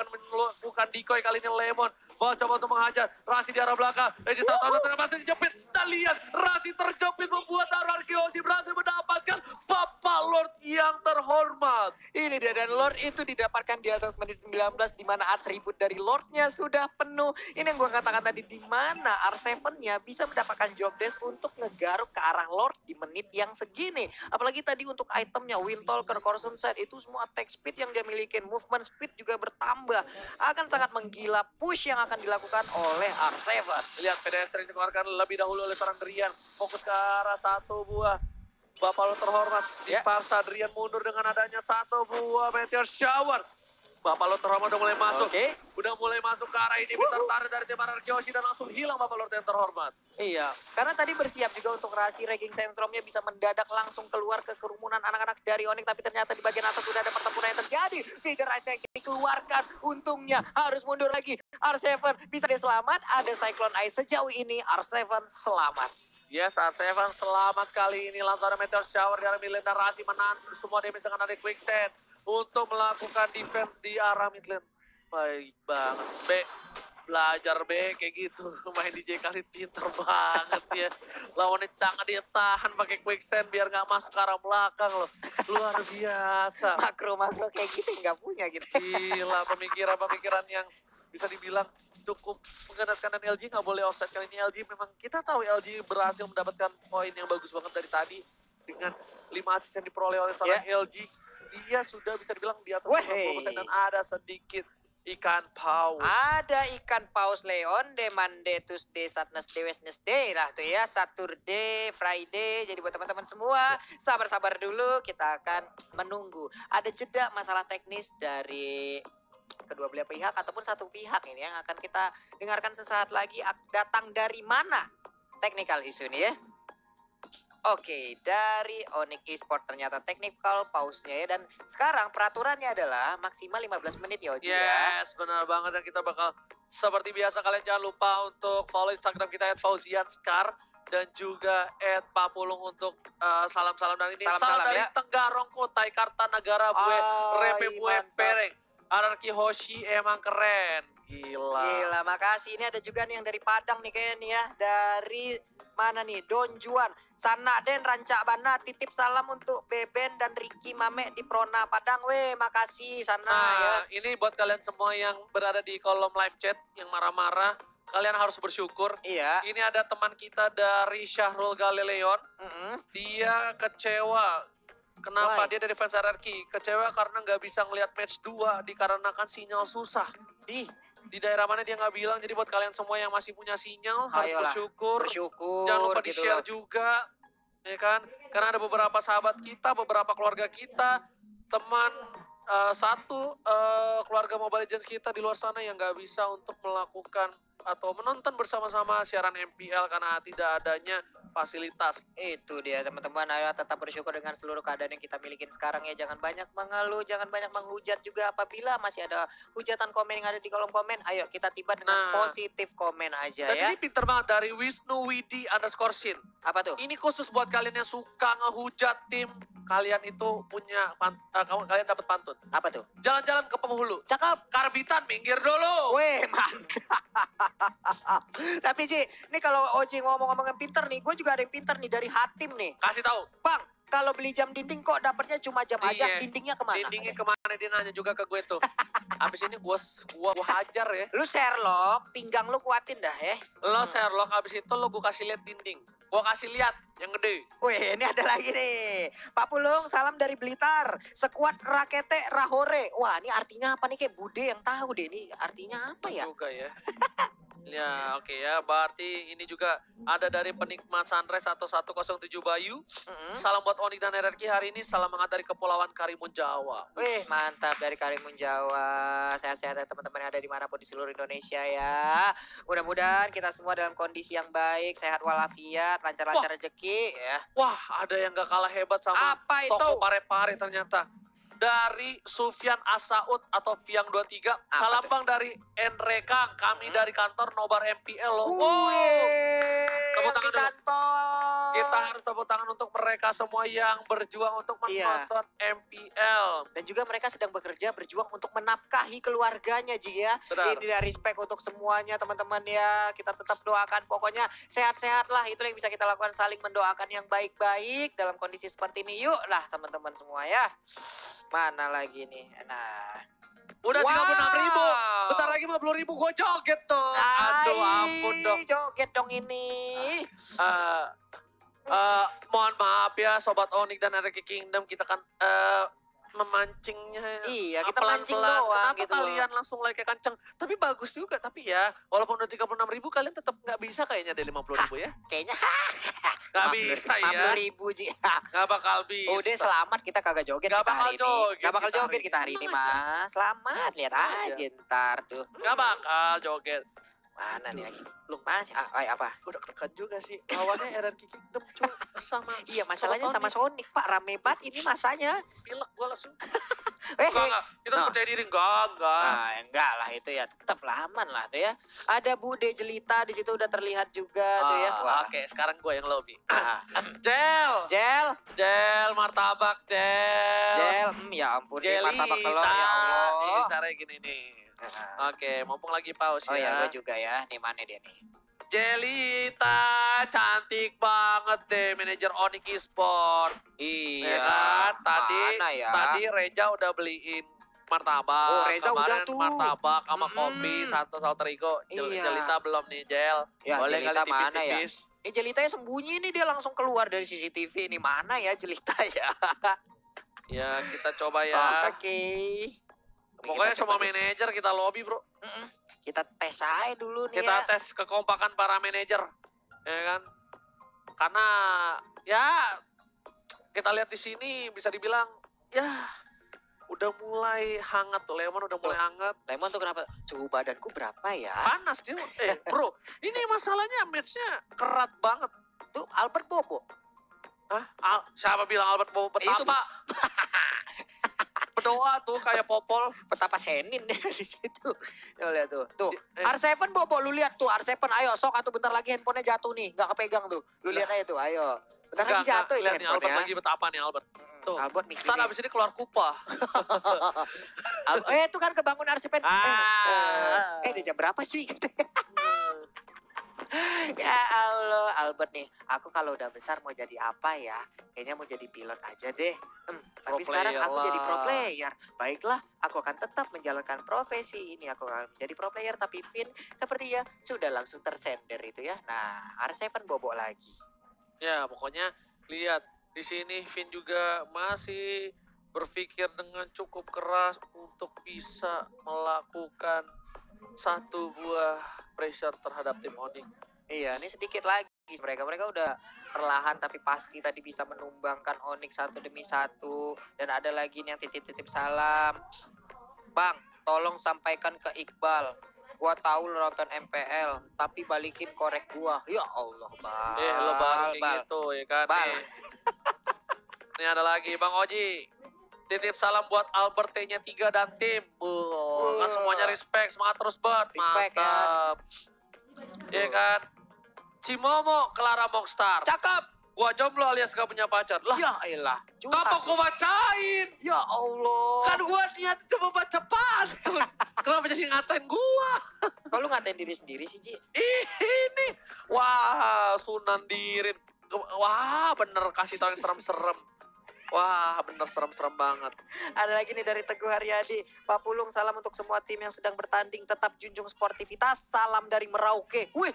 bukan decoy kali ini Lemon. Bakal coba untuk menghajar. Rasi di arah belakang. Di saat tengah masih dijepit. Dan lihat Rasi terjepit membuat RRQ Hoshi berhasil mendapatkan Papa Lord yang terhormat. Ini dia, dan Lord itu didapatkan di atas menit 19 di mana atribut dari Lordnya sudah penuh. Ini yang gue katakan tadi, di mana R7-nya bisa mendapatkan job desk untuk ngegaruk ke arah Lord di menit yang segini. Apalagi tadi untuk itemnya Windtalker, Corson Side itu semua attack speed yang dia milikin, movement speed juga bertambah. Akan sangat menggila push yang akan dilakukan oleh R7. Lihat pedestrian dikeluarkan lebih dahulu oleh seorang Drian. Fokus ke arah 1 buah Bapak Lord terhormat. Dipaksa Drian mundur dengan adanya 1 buah Meteor Shower. Bapak Lord terhormat udah mulai masuk. Udah mulai masuk ke arah ini. Tarik dari tim RRQ Hoshi dan langsung hilang Bapak Lord yang terhormat. Iya, karena tadi bersiap juga untuk Rasi Raging Centrumnya bisa mendadak langsung keluar ke kerumunan anak-anak dari Onyx. Tapi ternyata di bagian atas sudah ada pertempuran yang terjadi. Figure Ice yang dikeluarkan, untungnya harus mundur lagi. R7 bisa dia selamat, ada Cyclone Ice sejauh ini R7 selamat. Yes, R7 selamat kali ini. Langsung ada Meteor Shower di arah mid lane dan Rasi menahan semua damage dengan ada Quicksand untuk melakukan defense di arah mid lane. Baik banget. Belajar kayak gitu. Main DJ Khalid pinter banget ya. Lawannya Canga dia tahan pakai Quicksand biar nggak masuk ke arah belakang loh. Luar biasa. Makro-makro kayak gitu nggak punya gitu. Gila, pemikiran-pemikiran yang bisa dibilang cukup mengganaskan, dan LG nggak boleh offset. Kali ini LG memang kita tahu LG berhasil mendapatkan poin yang bagus banget dari tadi. Dengan 5 assist yang diperoleh oleh seorang LG. Dia sudah bisa dibilang di atas 50% dan ada sedikit ikan paus. Ada ikan paus Leon, de Monday, Tuesday, Wednesday, Wednesday lah tuh ya, Saturday, Friday. Jadi buat teman-teman semua, sabar-sabar dulu, kita akan menunggu. Ada jeda masalah teknis dari kedua belah pihak ataupun satu pihak ini yang akan kita dengarkan sesaat lagi. Datang dari mana technical issue ini ya? Oke, dari Onyx Esports ternyata technical pause-nya ya. Dan sekarang peraturannya adalah maksimal 15 menit ya Oji ya. Yes, benar banget. Dan kita bakal seperti biasa, kalian jangan lupa untuk follow Instagram kita @fauzianskar dan juga @papulung untuk salam-salam. Dan ini salam dari ya. Tenggarong Kutai Kartanagara Bue Repe Bue mantap. Pereng. RRQ Hoshi emang keren. Gila. Makasih. Ini ada juga nih yang dari Padang nih kayaknya nih ya. Dari mana nih? Don Juan. Sana Den Rancak Bana, titip salam untuk Beben dan Ricky Mame di Prona Padang. Weh, makasih sana ya. Ini buat kalian semua yang berada di kolom live chat yang marah-marah. Kalian harus bersyukur. Iya. Ini ada teman kita dari Syahrul Galeleon. Dia kecewa. Kenapa? Dia dari fans RRQ. Kecewa karena nggak bisa ngelihat match 2 dikarenakan sinyal susah. di daerah mana dia nggak bilang. Jadi buat kalian semua yang masih punya sinyal harus Ayolah, bersyukur. bersyukur. Jangan lupa gitu di-share loh. juga, ya kan? Karena ada beberapa sahabat kita, beberapa keluarga kita, teman keluarga Mobile Legends kita di luar sana yang nggak bisa untuk melakukan atau menonton bersama-sama siaran MPL karena tidak adanya fasilitas. Itu dia teman-teman, ayo tetap bersyukur dengan seluruh keadaan yang kita milikin sekarang ya. Jangan banyak mengeluh, jangan banyak menghujat juga. Apabila masih ada hujatan komen yang ada di kolom komen, ayo kita tiba dengan positif komen aja Dan ya. ini pinter banget dari Wisnu Widi _sin. Apa tuh? Ini khusus buat kalian yang suka ngehujat tim. Kalian itu punya, kalian dapat pantun. Apa tuh? Jalan-jalan ke penghulu. Cakep. Karbitan minggir dulu. Weh, mantap. Tapi Ji, ini kalau Oji ngomong-ngomongin pinter nih, gue juga ada yang pinter nih dari Hatim nih. Kasih tahu. Bang, kalau beli jam dinding kok dapatnya cuma jam aja, Iya. dindingnya kemana? Dindingnya kemana, dia nanya juga ke gue tuh. Abis ini gua hajar ya. Lu Sherlock, pinggang lu kuatin dah ya. Lo Sherlock, abis itu lo gue kasih lihat dinding. Gue kasih lihat yang gede. Wih, ini ada lagi nih. Pak Pulung, salam dari Blitar. Sekuat rakete rahore. Wah, ini artinya apa nih? Kayak Bude yang tahu deh. Ini artinya apa ya? Juga ya. Ya, oke ya. Berarti ini juga ada dari penikmat Sunrise 1107 Bayu. Salam buat Onik dan RRQ hari ini. Salam hangat dari Kepulauan Karimun Jawa. Wih, mantap dari Karimun Jawa. Sehat-sehat ya teman-teman yang ada dimanapun di seluruh Indonesia ya. Mudah-mudahan kita semua dalam kondisi yang baik, sehat walafiat, lancar-lancar rezeki ya. Wah, ada yang gak kalah hebat sama Apa itu? toko pare-pare ternyata. Dari Sufyan Asaud atau Fiang 23. Salam tuh? bang dari Enreka. Kami dari kantor Nobar MPL loh. Tepuk tangan dulu. Kita harus tepuk tangan untuk mereka semua yang berjuang untuk menonton MPL. Dan juga mereka sedang bekerja berjuang untuk menafkahi keluarganya Ji ya. Benar. Ini dari respect untuk semuanya teman-teman ya. Kita tetap doakan pokoknya sehat-sehat lah. Itu yang bisa kita lakukan, saling mendoakan yang baik-baik dalam kondisi seperti ini. Yuk lah teman-teman semua ya. Mana lagi nih? Nah. Udah 36.000. Bentar lagi 50.000 gue joget tuh. Aduh ampun dong. Joget dong ini. Mohon maaf ya Sobat Onik dan RRQ Kingdom. Kita kan memancingnya. Iya, kita mancing pelan-pelan. doang Kenapa gitu loh. kalian langsung like kenceng? Tapi bagus juga. Tapi ya walaupun udah 36.000 kalian tetap nggak bisa kayaknya dari 50.000 ya. Kayaknya Gak bisa ya. 50.000 Ji. Gak bakal bisa. Udah selamat kita kagak joget Gak kita bakal hari ini. joget Gak bakal kita joget hari kita hari ini. ini mas. Selamat lihat Aja. aja ntar tuh. Gak bakal joget. Mana nih lagi? Lu masih apa? Udah deg juga sih. Lawannya RRQ Kingdom cuy. Sama. Iya masalahnya sama Sobat Sonic Pak, rame banget ini masanya. Pilek gue langsung. Enggak. Kita percaya diri. Enggak. Nah, enggak lah itu ya, tetap aman lah tuh ya. Ada Bude Jelita di situ udah terlihat juga tuh ya. Wah. Oke, sekarang gue yang lobby. Ah. Jel martabak, Jel, ya ampun nih martabak telur ya Allah. Ini caranya gini nih. Oke, mumpung lagi pause Oh ya, ya. gue juga ya. Nih mana dia nih? Jelita, cantik banget deh manajer Onyx Esport. Iya. Ya kan? Mana ya? Tadi Reja udah beliin martabak. Oh, Reza kemarin udah tuh. martabak sama kopi, Santos Alterigo. Iya. Jelita belum nih, Jel. Ya, Boleh Jelita kali mana ya? tipis-tipis. Ini Jelitanya sembunyi nih, dia langsung keluar dari CCTV. Ini mana ya Jelita ya? Ya, kita coba ya. Oke. Pokoknya Kita semua coba dulu. manajer kita lobby, bro. Kita tes aja dulu nih Kita ya. tes kekompakan para manajer. Ya kan? Karena ya kita lihat di sini bisa dibilang ya udah mulai hangat tuh. Lemon udah mulai hangat. Lemon tuh kenapa? Suhu badanku berapa ya? Panas dia. Bro, ini masalahnya matchnya kerat banget. Tuh Albert Bobo. Hah? Siapa bilang Albert Bobo Itu, betapa? Berdoa tuh kayak popol. Betapa senin dia di situ. Tuh lihat tuh. Tuh, Eh. R7 Bobo lu lihat tuh R7 ayo sok atau bentar lagi handphonenya jatuh nih, nggak kepegang tuh. Lu lihat aja tuh, ayo. Bentar lagi jatuh ini Lihat nih Albert handphonenya. lagi betapa nih Albert. Tuh. Albert Ntar mikirin. abis ini keluar kupah. Itu kan kebangun R7. Di jam berapa cuy? Ya Allah, Albert nih. Aku kalau udah besar mau jadi apa ya? Kayaknya mau jadi pilot aja deh. Tapi sekarang player aku lah. jadi pro player. Baiklah, aku akan tetap menjalankan profesi ini. Aku akan menjadi pro player, tapi Vin seperti ya sudah langsung tersender itu ya. Nah, R7 bobok lagi. Ya, pokoknya lihat di sini Vin juga masih berpikir dengan cukup keras untuk bisa melakukan satu buah pressure terhadap tim Onyx. Iya, ini sedikit lagi. Mereka udah perlahan tapi pasti tadi bisa menumbangkan Onyx satu demi satu. Dan ada lagi nih yang titip-titip salam. Bang, tolong sampaikan ke Iqbal. Gua tahu lu nonton MPL, tapi balikin korek gua. Ya Allah, Bang. Lo baru kayak gitu ya kan. Bal. Nih ada lagi Bang Oji. Titip salam buat Albert T-nya 3 dan tim. Kan semuanya respect, semangat terus buat. Respect, ya. Mantap. Iya kan. Cimomo Clara Mockstar. Cakep. Gua jomblo alias gak punya pacar. Lah, Ya elah. kenapa gua bacain? Ya Allah. Kan gua niat cuma baca pantun. Kenapa jadi ngatain gua? Kalau ngatain diri sendiri sih, Ji. Ini. Wah, Sunan Dirin. Wah, bener kasih tau yang serem-serem. Wah, bener serem-serem banget. Ada lagi nih dari Teguh Haryadi. Pak Pulung, salam untuk semua tim yang sedang bertanding. Tetap junjung sportivitas. Salam dari Merauke. Wih,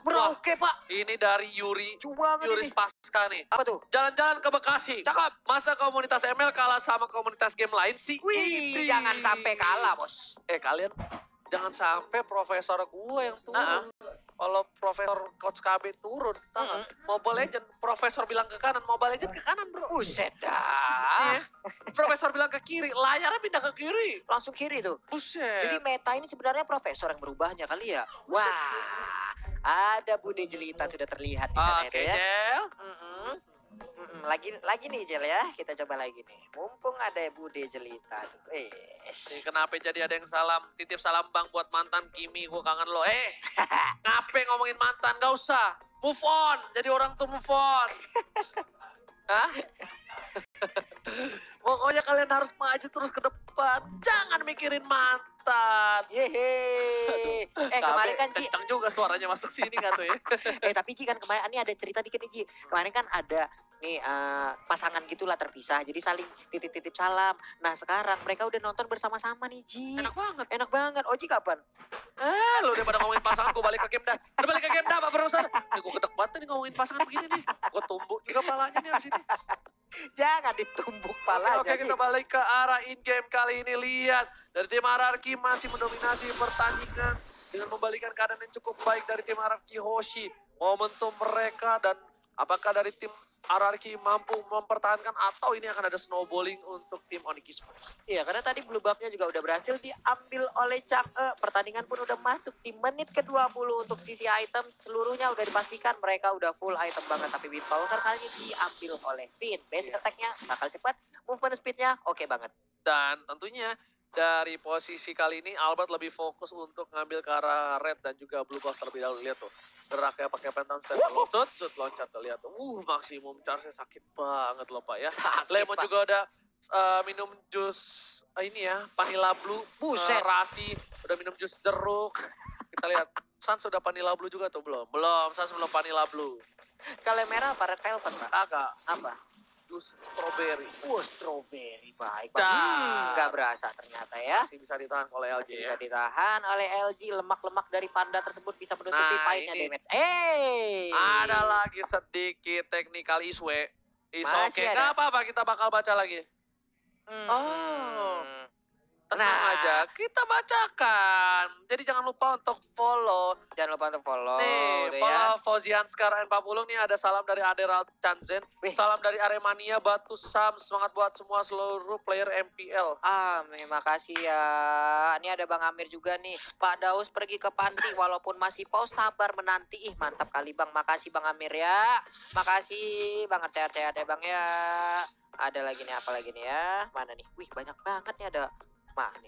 Merauke, Pak. Ini dari Yuri. Coba Yuri nih. Pasca nih. Apa tuh? Jalan-jalan ke Bekasi. Cakep. Masa komunitas ML kalah sama komunitas game lain sih? Wih, Idih. jangan sampai kalah, Bos. Kalian jangan sampai profesor gue yang turun. Kalau profesor coach KB turun, tau nggak? Mobile Legend, profesor bilang ke kanan, Mobile Legend ke kanan bro. Buset dah. Iya. Profesor bilang ke kiri, layarnya pindah ke kiri. Langsung kiri tuh. Buset. Jadi meta ini sebenarnya profesor yang berubahnya kali ya. Wah, ada Bude Jelita sudah terlihat di sana Oke, itu ya. Jel. Lagi nih Jel ya, kita coba lagi nih. Mumpung ada Bude Jelita tuh. Nih, kenapa jadi ada yang titip salam bang buat mantan Kimi, gue kangen lo. Ngapain ngomongin mantan, gak usah. Move on, jadi orang tuh move on. Hah? Pokoknya kalian harus maju terus ke depan. Jangan mikirin mantan. Yeay. Kemarin kan Ji. Kenceng juga suaranya masuk sini gak tuh ya? Tapi Ji kan kemarin ini ada cerita dikit nih Ji. Kemarin kan ada nih pasangan gitulah terpisah. Jadi saling titip-titip salam. Nah sekarang mereka udah nonton bersama-sama nih Ji. Enak banget. Enak banget. Oji kapan? Lu udah pada ngomongin pasangan, gue balik ke game dah. Udah balik ke game dah Pak Produser. Gue gedek banget nih ngomongin pasangan begini nih. Gue tumbuk juga palanya nih abis ini. Jangan ditumbuk palanya. Oke, kita balik ke arah in-game kali ini. Lihat, dari tim RRQ masih mendominasi pertandingan dengan membalikan keadaan yang cukup baik dari tim RRQ Hoshi. Momentum mereka dan apakah dari tim RRQ mampu mempertahankan atau ini akan ada snowballing untuk tim Onyx Esports. Iya, karena tadi blue buff-nya juga udah berhasil diambil oleh Chang'e. Pertandingan pun udah masuk di menit ke-20 untuk sisi item. Seluruhnya udah dipastikan mereka udah full item banget. Tapi Windpower kali ini diambil oleh Finn. Basic attack-nya bakal cepat, movement speed-nya oke banget. Dan tentunya dari posisi kali ini Albert lebih fokus untuk ngambil ke arah red dan juga blue buff terlebih dahulu. Lihat tuh. Geraknya pakai phantom step loncat tuh lihat tuh. Maksimum charge sakit banget loh Pak ya. Lemon juga udah minum jus ini ya, vanilla blue. Buset. Rasi udah minum jus jeruk. Kita lihat Sans sudah vanilla blue juga tuh belum? Belum, Sans belum vanilla blue. Kalau yang merah apa red velvet, Pak? Kagak, Apa? jus strawberry. Strawberry. Baik, Pak. Dah. Nggak berasa ternyata ya. Masih bisa ditahan oleh LG Masih ya. bisa ditahan oleh LG. Lemak-lemak dari panda tersebut bisa menutupi Nah, painnya ini. damage. Ada lagi sedikit technical issue. Is Masih oke, ada. nggak apa-apa kita bakal baca lagi. Tenang aja, kita bacakan. Jadi jangan lupa untuk follow. Jangan lupa untuk follow. Nih, tuh follow ya. Fauzian Scar N40 nih ada salam dari Aderal Chanzen. Wih. Salam dari Aremania Batu Sam. Semangat buat semua seluruh player MPL. Terima kasih ya. Ini ada Bang Amir juga nih. Pak Daus pergi ke panti walaupun masih paus, sabar menanti. Ih, mantap kali Bang. Makasih Bang Amir ya. Makasih banget, sehat-sehat ya Bang ya. Ada lagi nih, apa lagi nih ya? Mana nih? Wih, banyak banget nih ada. Mana nih?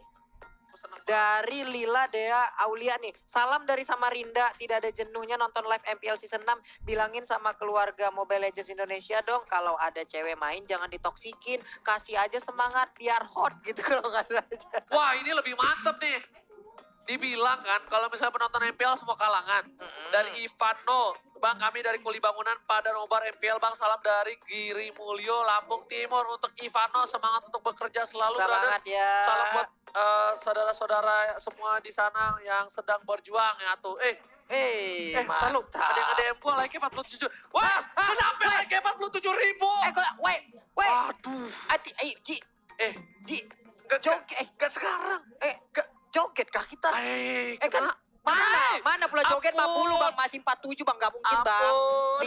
Seneng banget. Dari Lila Dea Aulia nih. Salam dari Samarinda, tidak ada jenuhnya nonton live MPL season 6. Bilangin sama keluarga Mobile Legends Indonesia dong, kalau ada cewek main jangan ditoksikin. Kasih aja semangat biar hot gitu kalau nggak saja. Wah, ini lebih mantep nih. Dibilang kan, kalau misalnya penonton MPL semua kalangan. Dari Ivano, Bang kami dari Kuli Bangunan, Padan Obar MPL, Bang salam dari Giri Mulyo, Lampung Timur. Untuk Ivano, semangat untuk bekerja selalu. Semangat brother. ya. Salam buat saudara-saudara semua di sana yang sedang berjuang ya tuh. Lalu ada yang nge-DM gue like-nya 47. Wah, kenapa like-nya 47 ribu? Wait. Waduh. Ji, Ji, joget. gak sekarang. Joget kah kita bentar. Kan Mana pula joget 50 bang, masih 47 bang, nggak mungkin bang.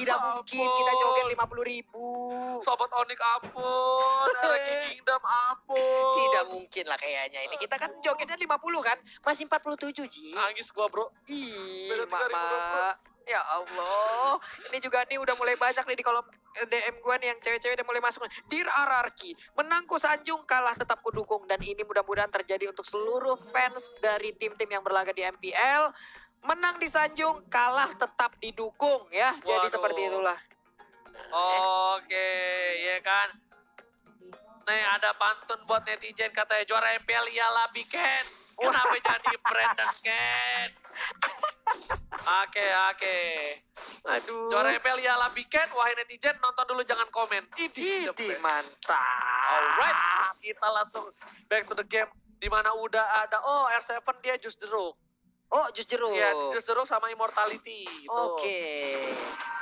Tidak mungkin kita joget 50.000. Sobat Onyx ampun, Reki Kingdom ampun. Tidak mungkin lah kayaknya ini. Kita kan jogetnya 50 kan, masih 47 Ji. Nangis gua bro. Ih, Beda 3.000 mak. Ya Allah, ini juga nih udah mulai banyak nih di kolom DM gue nih yang cewek-cewek udah mulai masuk. Dear RRQ, menangku sanjung, kalah tetap kudukung. Dan ini mudah-mudahan terjadi untuk seluruh fans dari tim-tim yang berlaga di MPL. Menang di sanjung, kalah tetap didukung ya. Jadi Waduh. seperti itulah. Oke, ya kan. Nih ada pantun buat netizen katanya juara MPL ialah Biken. Kenapa jadi Brandon Ken? Oke. Aduh. Juara MPL ialah Biken. Wahai netizen nonton dulu jangan komen. Idi the best. mantap. Alright, kita langsung back to the game. Dimana udah ada, R7 dia just jeruk. Oh, jus jeruk. Iya, just jeruk sama Immortality. Gitu. Oke.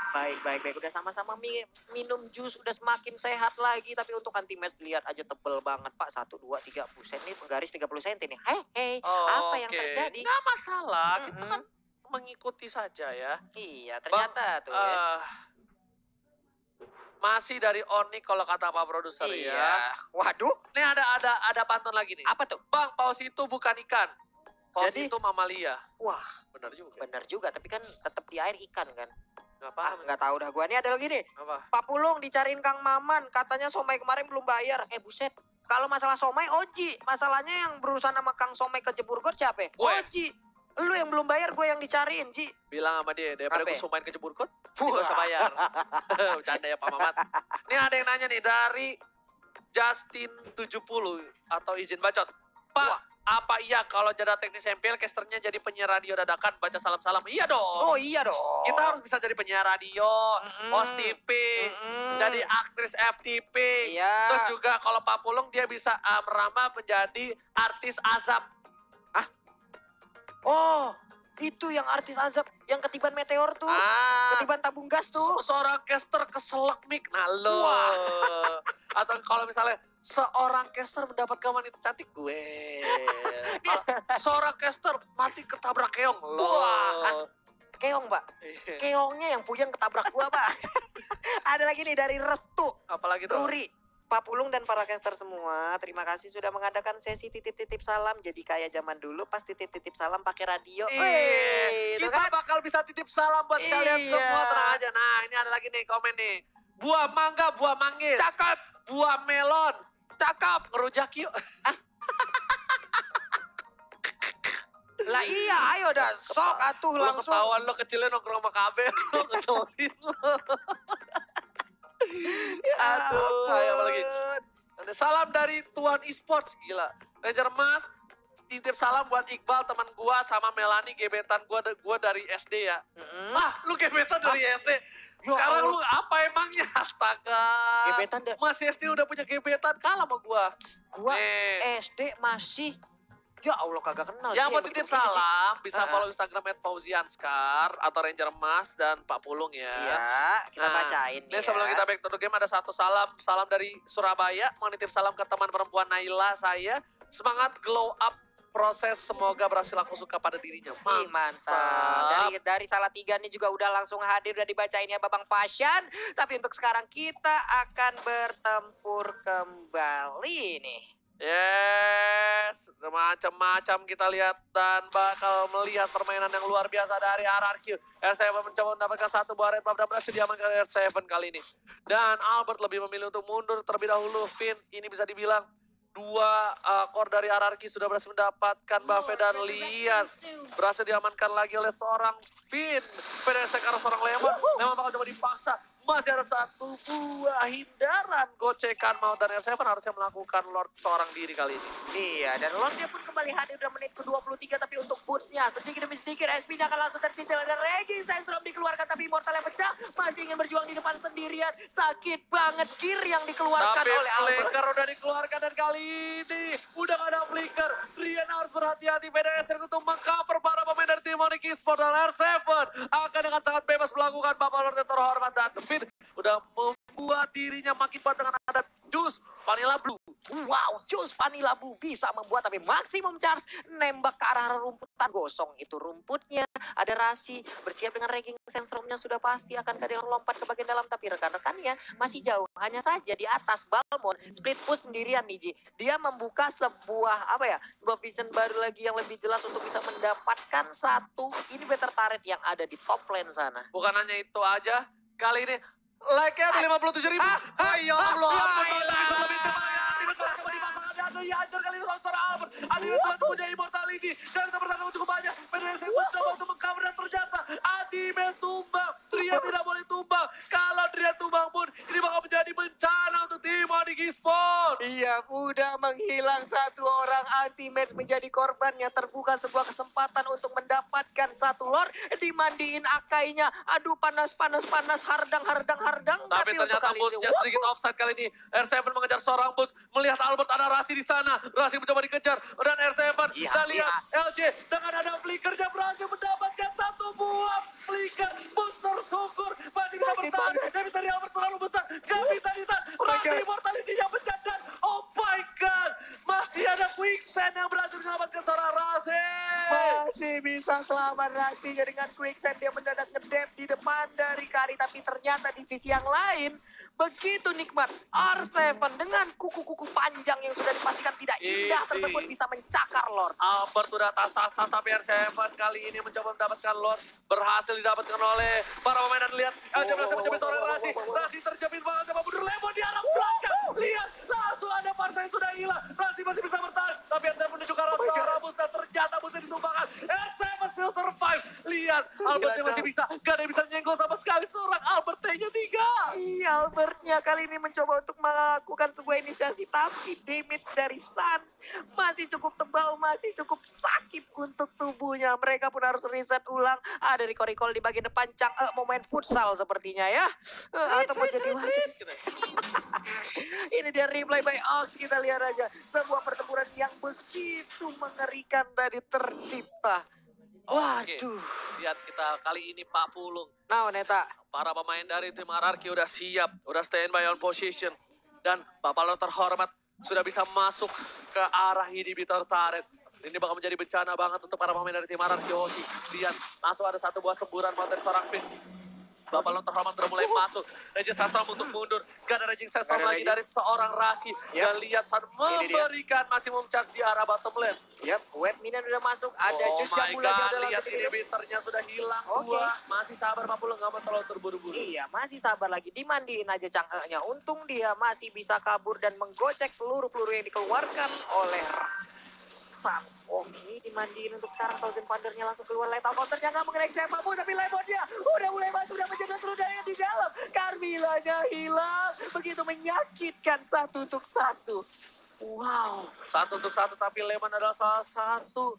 Baik. Udah sama-sama minum jus, udah semakin sehat lagi. Tapi untuk anti match lihat aja tebel banget Pak. 1, 2, 3 buset nih penggaris 30 cm nih. Hei, apa yang terjadi? Nggak masalah, kita kan mengikuti saja ya. Iya, ternyata tuh ya. Masih dari Onyx kalau kata Pak Produser Iya. ya. Waduh, Nih ada pantun lagi nih. apa tuh? Bang, paus itu bukan ikan. Paus Jadi? itu mamalia. Wah, Benar juga. bener juga. Tapi kan tetap di air ikan kan. Nggak paham. Nggak tahu dah gua. Nih ada lagi nih. Apa? Pak Pulung dicariin Kang Maman. Katanya somai kemarin belum bayar. Buset. Kalau masalah somai, Oji. Masalahnya yang berurusan sama Kang Somai kejebur gor siapa? Gue. Oji. Lu yang belum bayar, gue yang dicariin, Ji. Bilang sama dia, daripada Apa? gue sumpahin ke jebur kot, gak usah bayar. Bercanda ya Pak Mamat. Ini ada yang nanya nih dari Justin 70 atau izin bacot. Pak, Wah. apa iya kalau jeda teknis MPL casternya jadi penyiar radio dadakan baca salam-salam? Iya dong. Oh iya dong. Kita harus bisa jadi penyiar radio, host TV, jadi aktris FTP. Iya. Terus juga kalau Pak Pulung dia bisa merambah menjadi artis azab. Oh, itu yang artis azab yang ketiban meteor tuh. Ketiban tabung gas tuh. Seorang caster keselak mic. Nah lo. Wah. Atau kalau misalnya seorang caster mendapatkan wanita cantik gue. Seorang caster mati ketabrak keong. Lo. Wah. Keong, Pak. Keongnya yang puyeng ketabrak gua, Pak. Ada lagi nih dari Restu. Apalagi tuh? Ruri. Pak Pulung dan para caster semua, terima kasih sudah mengadakan sesi titip-titip salam. Jadi kayak zaman dulu pas titip-titip salam pakai radio. Kita bakal bisa titip salam buat kalian Iya. semua, tenang aja. Nah ini ada lagi nih komen nih. Buah mangga, buah manggis. Cakep. Buah melon. Cakep. Ngerujak yuk. Lah iya, ayo dah. Sok atuh Lo langsung. ketahuan lo kecilnya nongkrong sama KB. Lo keselin lo. Aduh, ayo apa lagi? Ada salam dari Tuan Esports, gila. Ranger Mas, titip salam buat Iqbal teman gua sama Melani gebetan gua dari SD ya. Lu gebetan dari SD. Ya Sekarang Allah. lu apa emangnya? Astaga. Gebetan Mas SD udah punya gebetan, kalah sama gua. Gua Nih. SD masih. Ya Allah kagak kenal. Yang dia mau begitu titip ini, Ci. salam bisa Heeh. follow Instagram @fauzianskar atau Ranger Mas dan Pak Pulung ya. Iya, kita Nah, bacain Ini nih sebelum ya. kita back to the game ada satu salam dari Surabaya. Mau nitip salam ke teman perempuan Naila saya. Semangat glow up proses, semoga berhasil aku suka pada dirinya. Ih, mantap. Dari salah tiga nih juga udah langsung hadir, udah dibacain ya Babang Fashion. Tapi untuk sekarang kita akan bertempur kembali nih. Yes, macam-macam kita lihat dan bakal melihat permainan yang luar biasa dari RRQ. R7 mencoba mendapatkan satu buah red buff dan berhasil diamankan R7 kali ini. Dan Albert lebih memilih untuk mundur terlebih dahulu. Finn ini bisa dibilang dua core dari RRQ sudah berhasil mendapatkan buff dan lihat berhasil diamankan lagi oleh seorang Finn. PDS karena seorang Lemon bakal coba dipaksa. Masih ada satu buah hindaran gocekan mau dan R7 harusnya melakukan Lord seorang diri kali ini. Iya, dan Lordnya pun kembali hadir di menit ke-23, tapi untuk bootsnya sedikit demi sedikit SP-nya akan langsung tersintil dan Regi Sandstrom dikeluarkan, tapi Immortal yang pecah masih ingin berjuang di depan sendirian. Sakit banget gear yang dikeluarkan Tapi oleh Albert. flicker udah dikeluarkan dan kali ini udah gak ada flicker. Rian harus berhati-hati, PDS untuk mengcover para pemain dari tim Onyx Esports dan R7 akan dengan sangat bebas melakukan Bapak Lord yang terhormat dan Finn udah membuat dirinya makin kuat dengan ada jus vanilla blue. Wow, Jus Vanilla Blue bisa membuat tapi maksimum charge nembak ke arah rumputan gosong itu rumputnya. Ada Rasi bersiap dengan ranking sensornya sudah pasti akan ada yang lompat ke bagian dalam tapi rekan-rekannya masih jauh. Hanya saja di atas Balmond split push sendirian nih Ji. Dia membuka sebuah sebuah vision baru lagi yang lebih jelas untuk bisa mendapatkan satu ini better turret yang ada di top lane sana. Bukan hanya itu aja, kali ini like-nya ada 57.000. Ya Allah, bisa lebih ya hancur kali ini longsor Albert. Adina Tuhan punya immortality. Dan pertahanan cukup banyak. PDRC mencoba untuk mengcover dan ternyata Adime tumbang. Dria tidak boleh tumbang. Kalau Dria tumbang pun ini bakal menjadi bencana untuk tim Onyx Esports. Iya, udah menghilang satu orang anti-match menjadi korbannya. Terbuka sebuah kesempatan untuk mendapatkan satu lord. Dimandiin Akainya. Aduh panas. Hardang. Tapi ternyata Boots-nya sedikit offside kali ini. R7 mengejar seorang Boots. Melihat Albert ada Rasi di sana. Rasi mencoba dikejar. Dan R7 kita lihat LJ dengan ada flickernya berhasil mendapatkan satu buah flicker. Boots tersyukur. Masih bisa bertahan. Tapi tadi Albert terlalu besar. Gak bisa ditahan. Rasi immortality-nya pecah dan oh my god. Masih ada Quicksand yang berhasil menyelamatkan seorang Rasi. Masih bisa selamat Rasinya dengan Quicksand. Dia mendadak ngedep di depan dari Kari. Tapi ternyata di sisi yang lain begitu nikmat. R7 dengan kuku-kuku panjang yang sudah dipastikan tidak indah tersebut bisa mencakar Lord. Albert udah tas tapi R7 kali ini mencoba mendapatkan Lord. Berhasil didapatkan oleh para pemain dan lihat. LJ berhasil menjepit seorang Rasi. Rasi terjepit banget sama mundur Lemon di arah belakang. Lihat langsung ada Parsa yang sudah hilang. Rasi masih bisa bertahan. Tapi R7 menuju ke arah seorang Bus dan ternyata Busnya ditumbangkan. R7 still survive. Lihat Albertnya masih bisa. Gak ada yang bisa nyenggol sama sekali. Seorang Albert-nya 3. Iya, Albertnya kali ini mencoba untuk melakukan sebuah inisiasi. Tapi damage dari Suns masih cukup tebal, masih cukup sakit untuk tubuhnya. Mereka pun harus reset ulang. Ada recall di bagian depan. Mau main futsal sepertinya ya. Atau mau jadi wasit. Ini dia replay by Ox. Kita lihat aja. Sebuah pertempuran yang begitu mengerikan tadi tercipta. Waduh. Lihat kita kali ini Pak Pulung. Nah, Neta. Para pemain dari tim RRQ udah siap. Udah standby on position. Dan Bapak Lord terhormat sudah bisa masuk ke arah inhibitor turret. Ini bakal menjadi bencana banget untuk para pemain dari tim RRQ Hoshi. Lihat, langsung ada satu buah semburan dari seorang Finn. Bapak Lord terhormat sudah mulai masuk. Raging Sandstorm untuk mundur. Gak ada Raging Sandstorm lagi dari seorang Rasi. Dan lihat saat memberikan maksimum charge di arah bottom lane. Yap, web minion udah masuk. Ada Jus yang mulai God, lihat inhibitornya sudah hilang. Dua. Masih sabar Pak Pulung, gak mau terlalu terburu-buru. Iya, masih sabar lagi. Dimandiin aja cangkehnya. Untung dia masih bisa kabur dan menggocek seluruh peluru yang dikeluarkan oleh Suns. Oke, dimandiin untuk sekarang. Thousand Thundernya langsung keluar. Lethal counternya nggak mengenai siapapun. Tapi Lemonnya udah mulai maju. Udah menjadi terudahnya di dalam. Carmilla-nya hilang. Begitu menyakitkan 1-1. Wow. 1-1 tapi Lemon adalah salah satu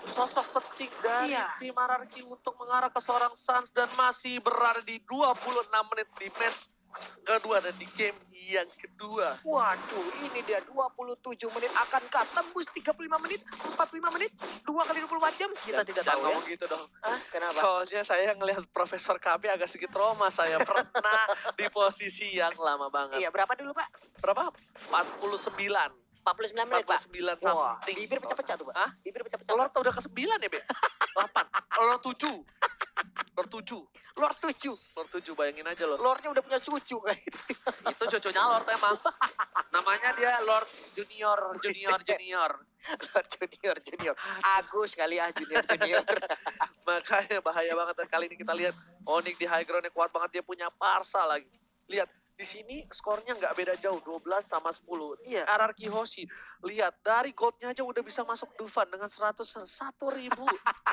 sosok penting dari tim RRQ untuk mengarah ke seorang Suns. Dan masih berada di 26 menit di match kedua dan di game yang kedua. Waduh, ini dia 27 menit. Akankah tembus 35 menit, 45 menit, 2 kali 24 jam? Kita tidak tahu ya. Ngomong gitu dong. Kenapa? Soalnya saya ngelihat Profesor KB agak sedikit trauma. Saya pernah di posisi yang lama banget. Iya, berapa dulu Pak? Berapa? 49. 49 menit Pak. 49 Wah, something. bibir pecah-pecah tuh Pak. Hah? Bibir pecah-pecah. Lord udah ke 9 ya, Be? 8. Lord 7. Lord 7. Lord 7. Lord 7, bayangin aja loh. Lordnya udah punya cucu kayak gitu. Itu cucunya Lord emang. Namanya dia Lord Junior. Lord Junior. Agus kali ya Junior. Makanya bahaya banget. Dan kali ini kita lihat Onyx di high ground-nya kuat banget. Dia punya Parsa lagi. Lihat. Di sini skornya nggak beda jauh, 12 sama 10. Iya. RRQ Hoshi, lihat dari goldnya aja udah bisa masuk Dufan dengan 101.000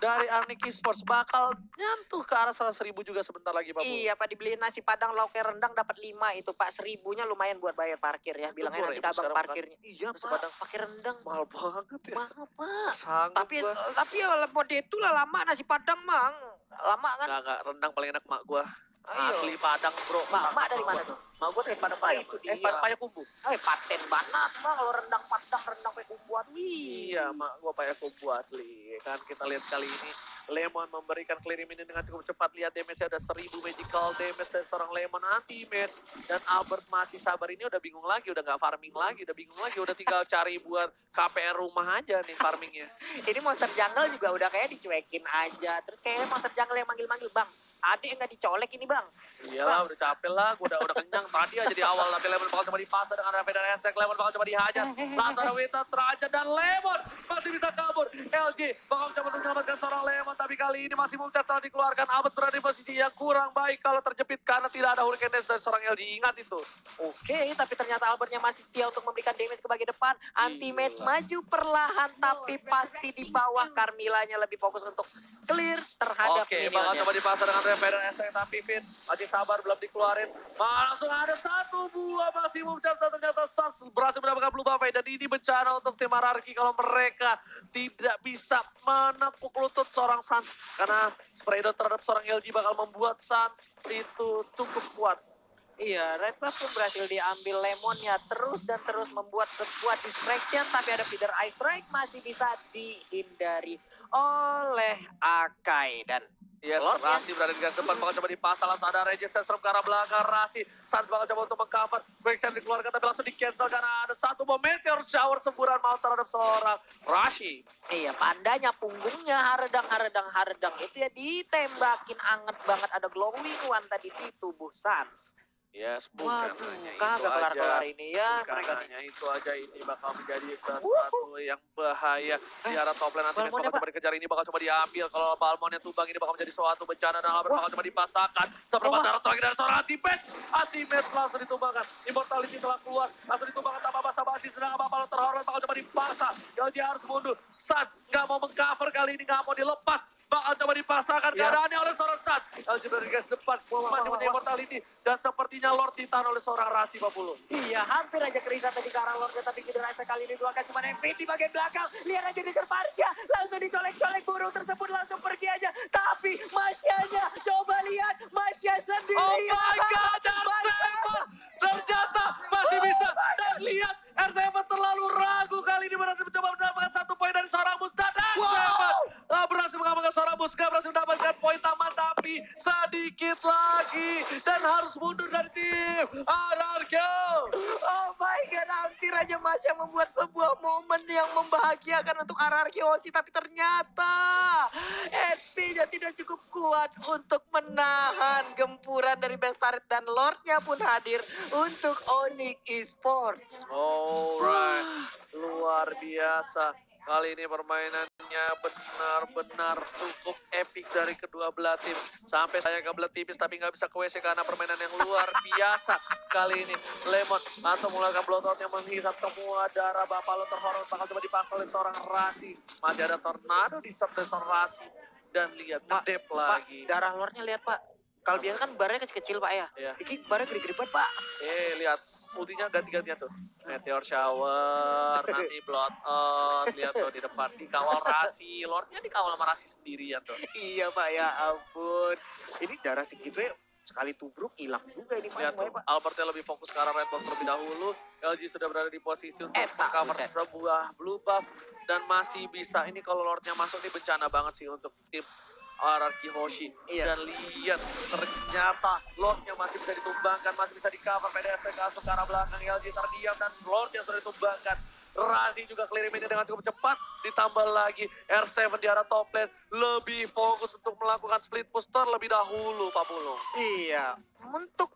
dari Onyx Esports. Bakal nyantuh ke arah 100.000 juga sebentar lagi Pak. Iya Pak, dibeliin nasi padang lauknya rendang dapat 5 itu Pak. 1.000-nya lumayan buat bayar parkir ya. Bilangnya nanti ke abang parkirnya. Iya nasi Pak, padang pakai rendang. mahal banget ya. Mahal Pak. Sanggup Tapi ya mode itu lah lama nasi padang mang. Lama kan? Nggak, rendang paling enak mak gua. Ayo. Asli Padang bro. Mak dari mana tuh? Mak gua dari Padang Paya. Itu dia. Payakumbuh. Paten banget Bang kalau rendang padang, rendang pakai kumbuan. Iya, mak gua Payakumbuh asli. Kan kita lihat kali ini Lemon memberikan clearing minion dengan cukup cepat. Lihat damage-nya ada 1000 magical damage dari seorang Lemon anti-match. Dan Albert masih sabar, ini udah bingung lagi, udah nggak farming lagi, udah bingung lagi, udah tinggal cari buat KPR rumah aja nih farmingnya. Ini monster jungle juga udah kayak dicuekin aja. Terus kayaknya monster jungle yang manggil-manggil, Bang. Adik nggak dicolek ini, Bang. Iyalah, udah capek lah, gue udah kenyang tadi aja di awal. Tapi Lemon bakal coba dipasang dengan Raven dan Estek. Lemon bakal coba dihajar. Langsung ada Winter teraja dan Lemon masih bisa kabur. LG bakal coba untuk menyelamatkan seorang Lemon. Tapi kali ini masih Mumtaz setelah dikeluarkan. Albert berada di posisi yang kurang baik kalau terjepit karena tidak ada Hurricane Dance dari seorang LG. Ingat itu. Oke, tapi ternyata Albertnya masih setia untuk memberikan damage ke bagian depan. Anti-match maju perlahan, tapi pasti di bawah. Carmillanya lebih fokus untuk clear terhadap Oke, bakal coba dipasang dengan Raven dan Estek. Tapi Vin masih sabar, belum dikeluarin. Langsung ada satu buah masih Mumtaz. Ternyata Sas berhasil mendapatkan blue buff. Dan ini bencana untuk tim Ararki kalau mereka tidak bisa menepuk lutut seorang Sans. Karena spray down terhadap seorang LG bakal membuat Sans itu cukup kuat. Iya, Red Buff pun berhasil diambil Lemonnya terus dan terus membuat sebuah distraction, tapi ada feeder Ice Strike masih bisa dihindari oleh Akai. Dan Yes, Rasi berada di garis depan, bakal coba dipasang, langsung ada Reject Sestrum ke arah belakang Rasi. Sans bakal coba untuk meng-cover, Quicksand dikeluarkan tapi langsung di-cancel karena ada satu Meteor Shower semburan mau terhadap seorang Rashi. iya, pandanya, punggungnya haredang. Itu ya ditembakin anget banget, ada glowing one tadi di tubuh Sans. Yes, Waduh, bukan hanya itu kagak aja. kelar-kelar ini ya. Bukan Mereka hanya itu aja, ini bakal menjadi sesuatu yang bahaya. Di arah top lane nanti bakal Balmonnya, coba dikejar, ini bakal coba diambil. Kalau Balmonnya tumbang, ini bakal menjadi suatu bencana. Dan Albert bakal coba dipasangkan. Seperempat darah terakhir dari seorang anti-match langsung ditumbangkan. Immortality telah keluar, langsung ditumbangkan tanpa basa-basi. Sedangkan Bapak terhormat bakal coba dipasang. LG harus mundur. San nggak mau meng-cover kali ini, nggak mau dilepas. Bakal coba dipasangkan keadaannya oleh seorang San. LG dari guys depan, masih punya immortality. Dan sepertinya Lord ditahan oleh seorang Rasi, Pak Pulu. Iya, hampir aja Krisa tadi ke arah Lordnya, tapi Kidra kali ini dua kali cuma MP di bagian belakang. Lihat aja di Parsya, langsung dicolek-colek burung tersebut, langsung pergi aja. Tapi Masyanya, coba lihat, Masya sendiri. Oh my God, R7 ternyata masih bisa. Dan lihat, R7 terlalu ragu kali ini berhasil mencoba mendapatkan 1 poin dari seorang Mus. Dan R7 berhasil mengamankan seorang Mus, gak berhasil mendapatkan poin taman, tapi sedikit lagi. Dan harus mundur dari tim Ararkyo. Oh my God, hampir aja Masya membuat sebuah momen yang membahagiakan untuk Ararkyoshi, tapi ternyata SP-nya tidak cukup kuat untuk menahan gempuran dari Bestarit, dan Lordnya pun hadir untuk Onyx Esports. Alright, luar biasa. Kali ini permainannya benar-benar cukup epic dari kedua belah tim. Sampai saya kebelet tipis tapi nggak bisa ke WC karena permainan yang luar biasa. Kali ini Lemon atau melakukan blowout yang menghisap semua darah. Bapak lo terhormat bakal coba dipasang oleh seorang Rasi. Masih ada tornado di dari seorang Rasi. Dan lihat, ngedep lagi. Pak, darah Lordnya lihat Pak. Kalau biasa kan barnya kecil-kecil Pak ya. Iya. Ini barnya gede-gede banget Pak. Lihat. Ultinya ganti-gantian tuh. Meteor Shower, nanti Blood On, lihat tuh di depan. Dikawal Rasi, Lordnya dikawal sama Rasi sendirian tuh. Iya Pak, ya ampun. Ini darah segitu ya, sekali tubruk hilang juga ini Lihat tuh, Pak. Albertnya lebih fokus ke arah Red Box terlebih dahulu. LG sudah berada di posisi untuk cover buset. sebuah blue buff. Dan masih bisa, ini kalau Lordnya masuk ini bencana banget sih untuk tim Ararki Hoshi. Iya. Dan lihat ternyata Lordnya masih bisa ditumbangkan, masih bisa di cover. PDSP masuk ke arah belakang, LG terdiam dan Lordnya sudah ditumbangkan. Rasi juga clear ini dengan cukup cepat. Ditambah lagi R7 di arah top lane lebih fokus untuk melakukan split push terlebih dahulu, Pak Pulung. Iya, untuk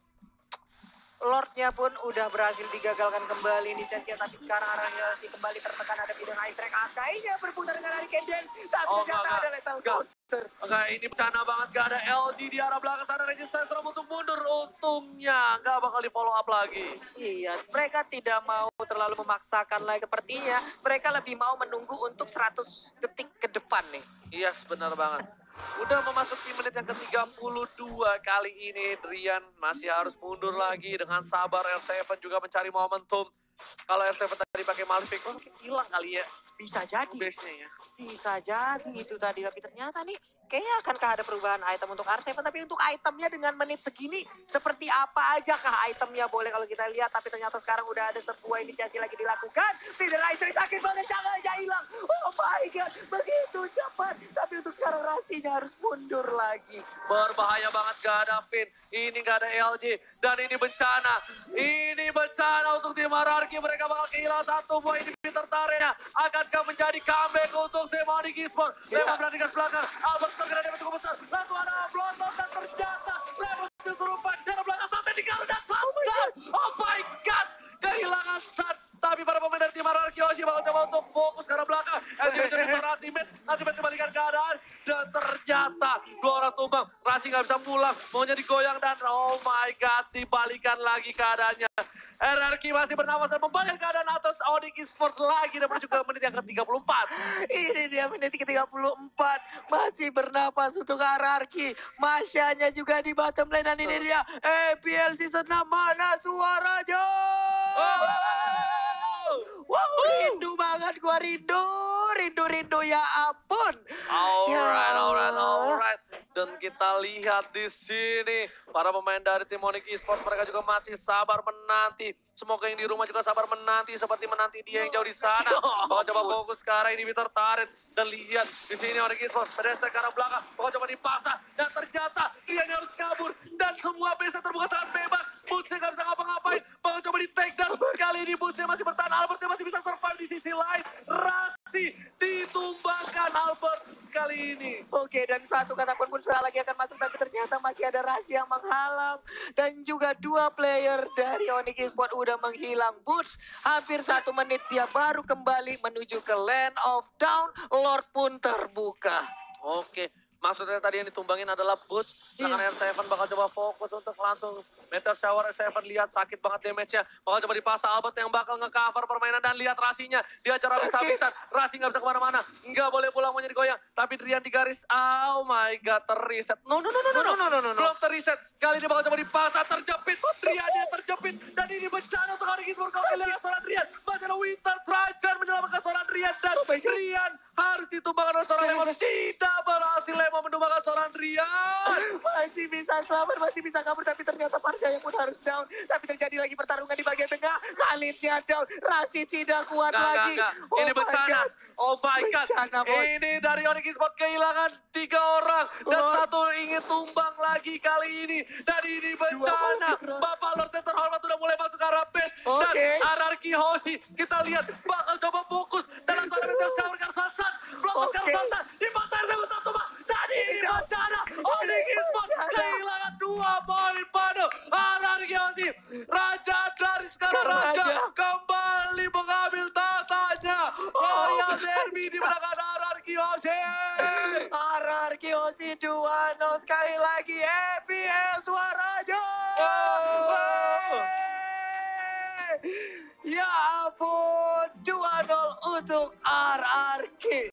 Lordnya pun udah berhasil digagalkan kembali di setnya, tapi sekarang Ararkyoshi kembali tertekan, ada bidang high track. Akainya berputar dengan Hurricane Dance, tapi ternyata ada lethal counter. Oke, ini bencana banget, gak ada LG di arah belakang sana, Resistance untuk mundur, untungnya gak bakal di follow up lagi. Iya, mereka tidak mau terlalu memaksakan lagi, sepertinya mereka lebih mau menunggu untuk 100 detik ke depan nih. Yes, benar banget. Udah memasuki menit yang ke-32 kali ini, Drian masih harus mundur lagi dengan sabar. R7 juga mencari momentum. Kalau R7 tadi pakai Malefic, mungkin hilang kali ya. Bisa jadi. Base-nya ya. Bisa jadi itu tadi, tapi ternyata nih kayaknya akankah ada perubahan item untuk R7, tapi untuk itemnya dengan menit segini seperti apa aja kah itemnya, boleh kalau kita lihat, tapi ternyata sekarang udah ada sebuah inisiasi lagi dilakukan. Fiderizer sakit banget, jangan aja hilang. Oh my god, begitu cepat. Tapi untuk sekarang Rasinya harus mundur lagi. Berbahaya banget, gak ada Finn. Ini gak ada LG. Dan ini bencana. Ini bencana untuk tim RRQ. Mereka bakal kehilangan satu buah inhibitor tarenya. Akankah menjadi comeback untuk tim Onyx Esports? Lemon berani ke belakang. Albert terkena damage cukup besar. Lalu ada Bloodlord dan ternyata Lemon kesurupan. Dan belakang sampai tinggal dan touchdown. Oh my god. Kehilangan Sun. Tapi para pemain dari tim RRQ Yoshi bakal coba untuk fokus ke arah belakang. SCB mencoba ultimate dibalikan keadaan. Dan ternyata dua orang tumbang. Rasi nggak bisa pulang. Maunya digoyang dan oh my god, dibalikan lagi keadaannya. RRQ masih bernafas dan membalikkan keadaan atas Onyx Esports lagi dan menuju ke menit yang ke-34. Ini dia menit ke-34. Masih bernapas untuk RRQ. Masyanya juga di bottom lane dan ini dia EPL Season 6. Mana suaranya? Wow, rindu banget gua, rindu ya ampun. Alright. Dan kita lihat di sini para pemain dari tim Onyx Esports, mereka juga masih sabar menanti. Semoga yang di rumah juga sabar menanti seperti menanti dia yang jauh di sana. Bakal coba fokus ke arah inhibitor turret dan lihat di sini Onyx Esports pedestal ke arah belakang. Bakal coba dipasang dan ternyata dia harus kabur dan semua base terbuka sangat bebas. Bootsnya nggak bisa ngapa-ngapain. Bakal coba di take down. Kali ini Bootsnya masih bertahan. Albertnya masih bisa survive di sisi lain. Rasi ditumbangkan Albert kali ini. Oke, dan satu kata pun salah lagi akan masuk, tapi ternyata masih ada Rasi yang menghalang. Dan juga dua player dari Onyx Esports udah menghilang. Boots hampir 1 menit dia baru kembali menuju ke Land of Down. Lord pun terbuka. Oke. Maksudnya tadi yang ditumbangin adalah Boots. Tangan R7 bakal coba fokus untuk langsung Meteor Shower. R7 lihat sakit banget damage-nya. Bakal coba dipasang Albert yang bakal nge-cover permainan. Dan lihat Rasinya. Dia acara habis-habisan. Rasi nggak bisa kemana-mana. Nggak boleh pulang, mau jadi goyang. Tapi Drian di garis. Oh my god, terreset. No. Belum terreset. Kali ini bakal coba dipasang. Terjepit. Driannya terjepit. Dan ini bencana untuk Onyx Esports. Kalau lihat seorang Drian. Masih ada Winter Trajan menyelamatkan seorang Drian. Dan Drian harus ditumbangkan oleh seorang Lemon. Tidak berhasil Lemon mendumbangkan seorang Drian. Masih bisa selamat, masih bisa kabur, tapi ternyata Parjaya pun harus down. Tapi terjadi lagi pertarungan di bagian tengah. Khalidnya down, Rasi tidak kuat lagi. Enggak. Ini bencana. Oh my god. Bencana, bos. Ini dari Onyx Esports kehilangan 3 orang. Dan satu ingin tumbang lagi kali ini. Dan ini bencana. Bapak Lord yang terhormat sudah mulai masuk ke arah base. Dan RRQ Hoshi kita lihat bakal coba fokus dalam sana Meteor Shower Karsasan. Block Karsasan. Dipasang sama satu bang. Dan ini bencana. Onyx Esports kehilangan 2 poin pada RRQ Hoshi. Raja dari sekarang Raja kembali mengambil tatanya. Royal Derby dimenangkan RRQ Hoshi. RRQ Hoshi 2-0 sekali lagi. EPL suaranya. Ya ampun, 2-0 untuk RRQ.